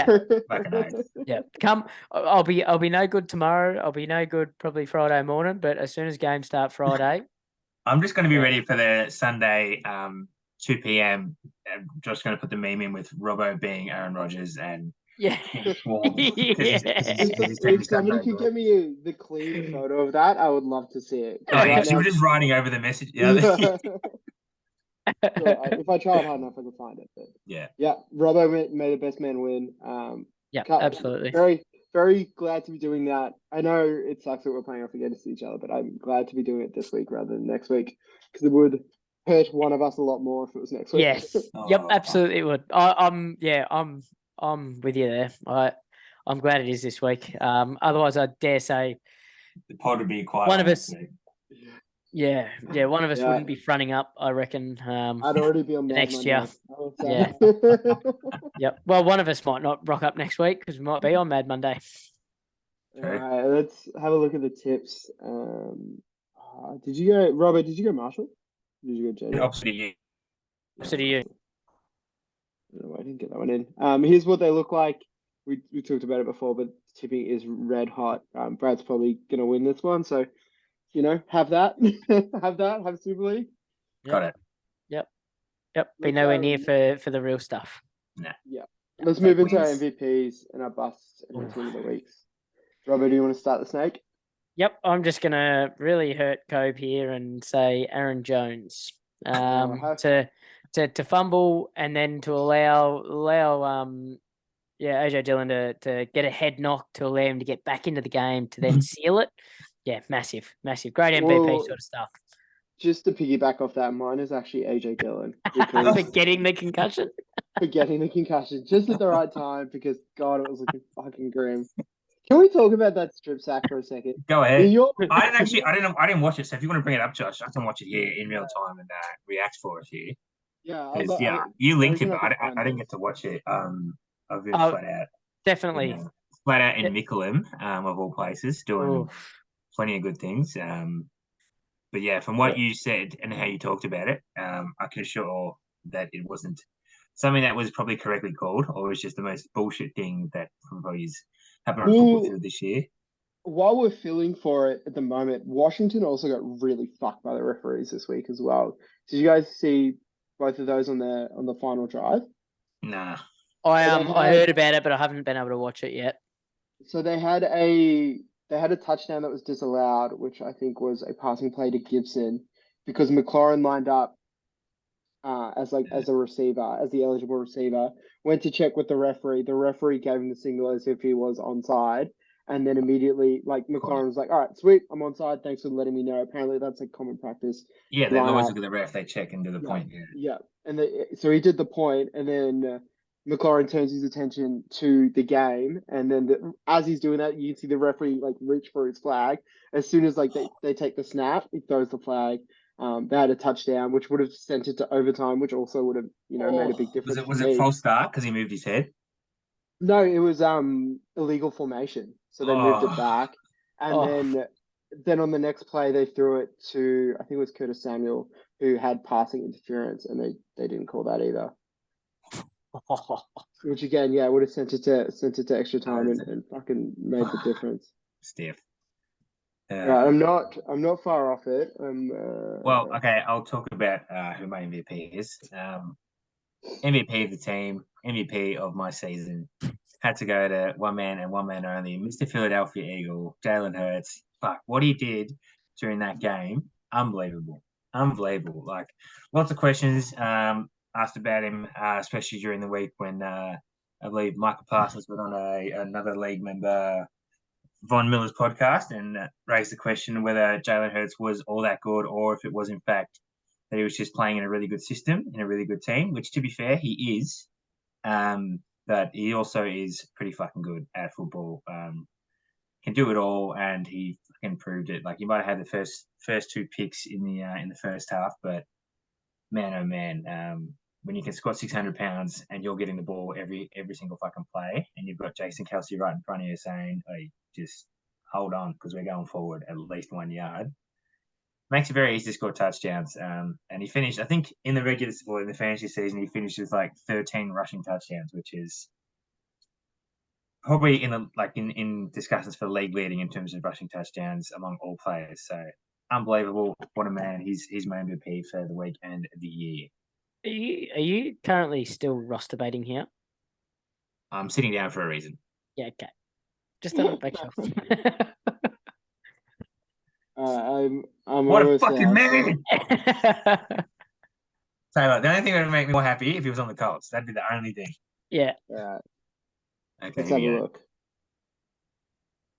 [SPEAKER 3] come. I'll be no good tomorrow. I'll be no good probably Friday morning. But as soon as games start Friday,
[SPEAKER 1] I'm just going to be ready for the Sunday 2 p.m. I'm just going to put the meme in with Robbo being Aaron Rodgers and
[SPEAKER 2] If somebody could get me the clean photo of that, I would love to see it.
[SPEAKER 1] You were just writing over the message.
[SPEAKER 2] If I tried hard enough, I could find it. But Robbo made the best man win.
[SPEAKER 3] Absolutely.
[SPEAKER 2] Very, very glad to be doing that. I know it sucks that we're playing off against each other, but I'm glad to be doing it this week rather than next week because it would hurt one of us a lot more if it was next week.
[SPEAKER 3] Yes. Absolutely it would. I'm with you there. I'm glad it is this week. Otherwise, I dare say
[SPEAKER 1] the pod would be quiet.
[SPEAKER 3] One of us, one of us wouldn't be fronting up. I reckon.
[SPEAKER 2] I'd already be on
[SPEAKER 3] next year. Yeah. Yep. Well, one of us might not rock up next week because we might be on Mad Monday.
[SPEAKER 2] All right, let's have a look at the tips. Did you go, Robert? Did you go Marshall? Did you go JJ?
[SPEAKER 1] Opposite of you.
[SPEAKER 3] Opposite of you.
[SPEAKER 2] No, I didn't get that one in. Here's what they look like. We talked about it before, but tipping is red hot. Brad's probably going to win this one. So, have that. Have Super League.
[SPEAKER 1] Got it.
[SPEAKER 3] Yep. Yep. Be nowhere near for the real stuff.
[SPEAKER 1] Nah.
[SPEAKER 2] Yeah. Let's move into our MVPs and our busts and our team of the weeks. Robert, do you want to start the snake?
[SPEAKER 3] Yep. I'm just gonna really hurt Cobe here and say Aaron Jones. To fumble and then to allow AJ Dillon to get a head knock to allow him to get back into the game to then seal it. Yeah, massive. Great MVP sort of stuff.
[SPEAKER 2] Just to piggyback off that, mine is actually AJ Dillon.
[SPEAKER 3] For getting the concussion.
[SPEAKER 2] Just at the right time, because God, it was looking fucking grim. Can we talk about that strip sack for a second?
[SPEAKER 1] Go ahead. I didn't watch it. So if you want to bring it up, Josh, I can watch it here in real time and react for it here.
[SPEAKER 2] Yeah,
[SPEAKER 1] you linked it, but I didn't get to watch it. I've been flat out.
[SPEAKER 3] Definitely.
[SPEAKER 1] Flat out in Mickleham, of all places, doing plenty of good things. But yeah, from what you said and how you talked about it, I can assure that it wasn't something that was probably correctly called, or was just the most bullshit thing that probably has happened on football field this year.
[SPEAKER 2] While we're feeling for it at the moment, Washington also got really fucked by the referees this week as well. Did you guys see both of those on the final drive?
[SPEAKER 1] Nah.
[SPEAKER 3] I heard about it, but I haven't been able to watch it yet. So
[SPEAKER 2] they had a touchdown that was disallowed, which I think was a passing play to Gibson, because McLaurin lined up as a receiver, as the eligible receiver, went to check with the referee. The referee gave him the signal as if he was onside, and then immediately, McLaurin was like, "All right, sweet, I'm onside. Thanks for letting me know." Apparently, that's a common practice.
[SPEAKER 1] Yeah, they always look at the ref. They check and do the point.
[SPEAKER 2] Yeah, and so he did the point, and then McLaurin turns his attention to the game, and then as he's doing that, you can see the referee reach for his flag. As soon as they take the snap, he throws the flag. They had a touchdown, which would have sent it to overtime, which also would have made a big difference.
[SPEAKER 1] Was it false start because he moved his head?
[SPEAKER 2] No, it was illegal formation, so they moved it back, and then on the next play they threw it to, I think it was Curtis Samuel, who had passing interference, and they didn't call that either. Which again, would have sent it to extra time and fucking made the difference.
[SPEAKER 1] Stiff.
[SPEAKER 2] Right, I'm not far off it.
[SPEAKER 1] Well, okay, I'll talk about who my MVP is. MVP of the team, MVP of my season, had to go to one man and one man only, Mr. Philadelphia Eagle, Jalen Hurts. Fuck, what he did during that game, unbelievable. Like, lots of questions asked about him, especially during the week when I believe Michael Parsons was on another league member, Von Miller's podcast, and raised the question whether Jalen Hurts was all that good, or if it was in fact that he was just playing in a really good system, in a really good team, which, to be fair, he is. But he also is pretty fucking good at football. Can do it all, and he fucking proved it. Like, he might have had the first two picks in the first half, but man, oh man, when you can squat 600 pounds and you're getting the ball every single fucking play, and you've got Jason Kelce right in front of you saying, "Hey, just hold on because we're going forward at least 1 yard," makes it very easy to score touchdowns. And he finished, I think, in the fantasy season, he finished with 13 rushing touchdowns, which is probably in discussions for league leading in terms of rushing touchdowns among all players. So unbelievable! What a man! He's my MVP for the week and the year.
[SPEAKER 3] Are you currently still roster baiting here?
[SPEAKER 1] I'm sitting down for a reason.
[SPEAKER 3] Yeah, okay. Just on the back shelf.
[SPEAKER 2] I'm
[SPEAKER 1] what a fucking man! So the only thing that would make me more happy if he was on the Colts. That'd be the only thing.
[SPEAKER 3] Yeah.
[SPEAKER 2] Yeah.
[SPEAKER 1] Okay.
[SPEAKER 2] Let's have a look.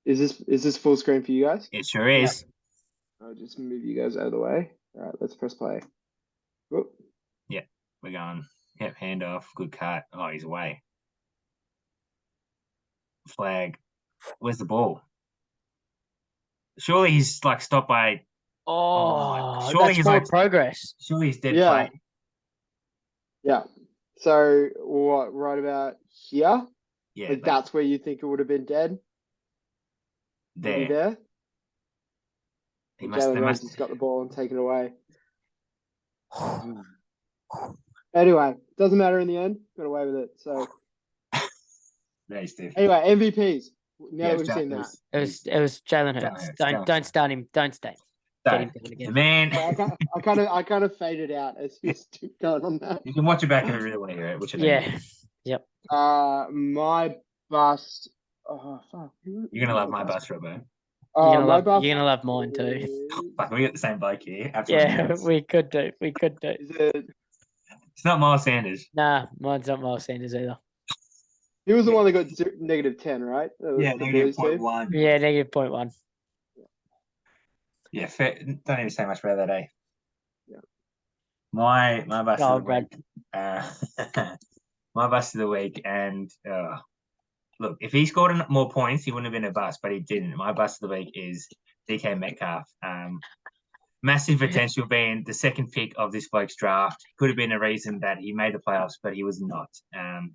[SPEAKER 2] Is this full screen for you guys?
[SPEAKER 1] It sure is.
[SPEAKER 2] I'll just move you guys out of the way. All right, let's press play. Whoop.
[SPEAKER 1] Yeah, we're going. Yep, handoff, good cut. Oh, he's away. Flag. Where's the ball? Surely he's stopped by.
[SPEAKER 3] Surely that's he's progress.
[SPEAKER 1] Surely he's dead play.
[SPEAKER 2] Yeah. So what? Right about here.
[SPEAKER 1] Yeah.
[SPEAKER 2] That's where you think it would have been dead.
[SPEAKER 1] There.
[SPEAKER 2] Jalen Rose has got the ball and taken it away. Anyway, doesn't matter in the end. Got away with it. So.
[SPEAKER 1] Very stiff.
[SPEAKER 2] Anyway, MVPs. Now that we've seen that.
[SPEAKER 3] It was Jalen Hurts. Don't start him. Don't stay. get him
[SPEAKER 1] So,
[SPEAKER 3] going
[SPEAKER 1] the
[SPEAKER 3] again.
[SPEAKER 1] man.
[SPEAKER 2] I kind of faded out as you keep going on that.
[SPEAKER 1] You can watch it back if you really want to hear it, which I don't.
[SPEAKER 3] Yeah. Yep.
[SPEAKER 2] My bust. Oh fuck.
[SPEAKER 1] You're gonna love my bust, Robbo.
[SPEAKER 2] My bust.
[SPEAKER 3] You're gonna love mine too.
[SPEAKER 2] is-
[SPEAKER 1] Fuck, we got the same bloke here. Absolutely.
[SPEAKER 3] Yeah,
[SPEAKER 1] nuts.
[SPEAKER 3] we could do. We could do.
[SPEAKER 2] Is it?
[SPEAKER 1] It's not Miles Sanders.
[SPEAKER 3] Nah, mine's not Miles Sanders either.
[SPEAKER 2] He was the one that got -10, right? That was
[SPEAKER 1] Yeah,
[SPEAKER 2] the boys too.
[SPEAKER 1] -0.1.
[SPEAKER 3] Yeah, -0.1.
[SPEAKER 1] Yeah, fair. Don't even say much about that, eh?
[SPEAKER 2] Yeah.
[SPEAKER 1] My bust
[SPEAKER 3] Oh,
[SPEAKER 1] of the week. My bust of the week, and look, if he scored more points, he wouldn't have been a bust, but he didn't. My bust of the week is DK Metcalf. Massive potential being the second pick of this bloke's draft. Could have been a reason that he made the playoffs, but he was not.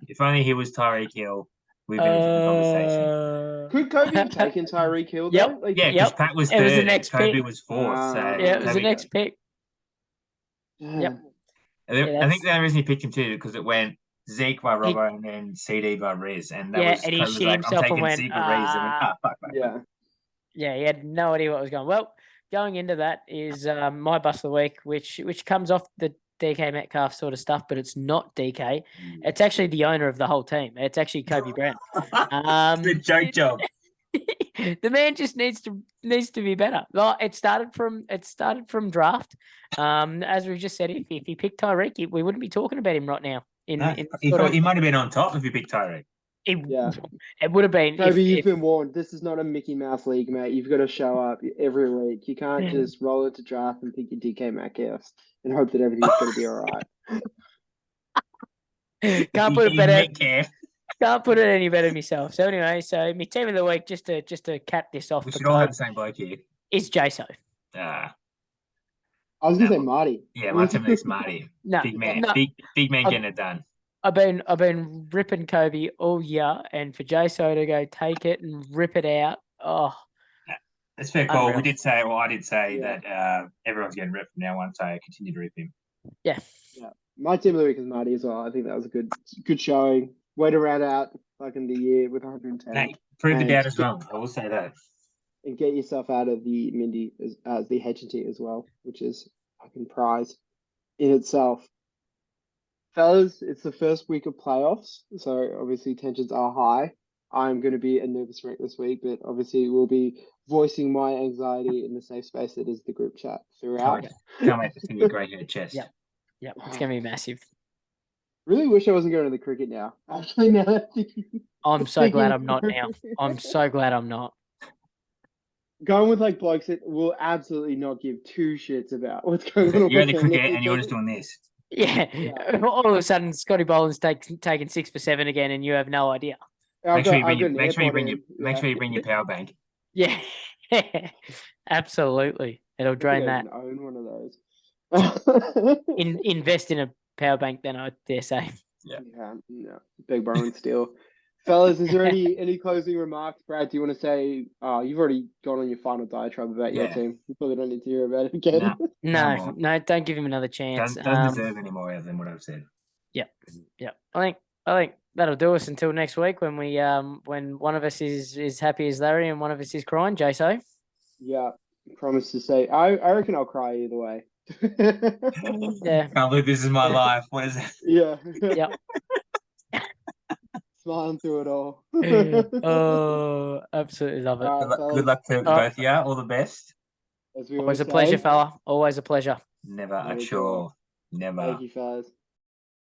[SPEAKER 1] If only he was Tyreek Hill, we'd be in a different conversation.
[SPEAKER 2] Could Kobe have taken Tyreek Hill though?
[SPEAKER 3] Yep.
[SPEAKER 2] Like,
[SPEAKER 1] Yeah, because
[SPEAKER 3] Yep.
[SPEAKER 1] Pat was
[SPEAKER 3] It was the
[SPEAKER 1] third and
[SPEAKER 3] next
[SPEAKER 1] Kobe
[SPEAKER 3] pick.
[SPEAKER 1] was fourth. So
[SPEAKER 3] Yeah, it was the
[SPEAKER 1] Kobe-
[SPEAKER 3] next pick.
[SPEAKER 2] Yep.
[SPEAKER 1] I think the only reason he picked him too because it went Zeke by Robbo and then CD by Riz, and that
[SPEAKER 3] Yeah,
[SPEAKER 1] was
[SPEAKER 3] and he
[SPEAKER 1] Kobe was
[SPEAKER 3] shit
[SPEAKER 1] like, I'm
[SPEAKER 3] himself and
[SPEAKER 1] taking
[SPEAKER 3] went,
[SPEAKER 1] Zeke or Riz, and went, fuck.
[SPEAKER 2] Yeah.
[SPEAKER 3] Yeah, he had no idea what was going. Well, going into that is my bust of the week, which comes off the DK Metcalf sort of stuff, but it's not DK. It's actually the owner of the whole team. It's actually Kobe Bryant.
[SPEAKER 1] The joke job.
[SPEAKER 3] The man just needs to be better. Like, it started from draft. As we've just said, if he picked Tyreek, we wouldn't be talking about him right now.
[SPEAKER 1] He might have been on top if he picked Tyreek.
[SPEAKER 3] It would have been.
[SPEAKER 2] Kobe, you've been warned. This is not a Mickey Mouse league, mate. You've got to show up every week. You can't just roll into draft and pick your DK Metcalf and hope that everything's going to be all right.
[SPEAKER 3] Can't put it better.
[SPEAKER 1] Metcalf.
[SPEAKER 3] Can't put it any better myself. So anyway, my team of the week, just to cap this off,
[SPEAKER 1] We should all have the same bloke here.
[SPEAKER 3] is JSOh.
[SPEAKER 2] I was going to say Marty.
[SPEAKER 1] Yeah, my team is Marty.
[SPEAKER 3] No,
[SPEAKER 1] Big man.
[SPEAKER 3] no.
[SPEAKER 1] Big man getting it done.
[SPEAKER 3] I've been ripping Kobe all year, and for JSOh to go take it and rip it out,
[SPEAKER 1] That's fair call.
[SPEAKER 3] Unreal.
[SPEAKER 1] I did say that everyone's getting ripped from now on, so I continue to rip him.
[SPEAKER 3] Yeah.
[SPEAKER 2] My team of the week is Marty as well. I think that was a good showing. Way to round out fucking the year with 110.
[SPEAKER 1] Hey, prove the doubters wrong. I will say that.
[SPEAKER 2] And get yourself out of the Mindy as the H&T as well, which is fucking prize in itself. Fellas, it's the first week of playoffs, so obviously tensions are high. I'm going to be a nervous wreck this week, but obviously we'll be voicing my anxiety in the safe space that is the group chat throughout.
[SPEAKER 1] Can't wait to see your grey hair chest.
[SPEAKER 3] Yeah, it's going to be massive.
[SPEAKER 2] Really wish I wasn't going to the cricket now. Actually, now that
[SPEAKER 3] I'm so glad I'm not now. I'm so glad I'm not.
[SPEAKER 2] Going with like blokes that will absolutely not give two shits about what's going on.
[SPEAKER 1] You're in the cricket and you're just doing this.
[SPEAKER 3] Yeah. All of a sudden, Scotty Boland's taking 6 for 7 again, and you have no idea.
[SPEAKER 1] Make sure you bring your power bank.
[SPEAKER 3] Yeah, absolutely. It'll drain that.
[SPEAKER 2] Own one of those.
[SPEAKER 3] Invest in a power bank, then I dare say.
[SPEAKER 2] Yeah, no, big borrow and steal. Fellas, is there any closing remarks? Brad, do you want to say, you've already gone on your final diatribe about your team. You probably don't need to hear about it again.
[SPEAKER 3] No, don't give him another chance.
[SPEAKER 1] Doesn't deserve any more than what I've said.
[SPEAKER 3] Yeah. I think that'll do us until next week when we when one of us is happy as Larry and one of us is crying. JSOh.
[SPEAKER 2] Yeah, promise to say. I reckon I'll cry either way.
[SPEAKER 3] Yeah.
[SPEAKER 1] Can't believe this is my life. What is it?
[SPEAKER 2] Yeah.
[SPEAKER 3] Yep.
[SPEAKER 2] Smiling through it all.
[SPEAKER 3] Oh, absolutely love it.
[SPEAKER 1] Good luck to both of you. All the best.
[SPEAKER 3] Always a pleasure, fella. Always a pleasure.
[SPEAKER 1] Never a chore. Never.
[SPEAKER 2] Thank you, fellas.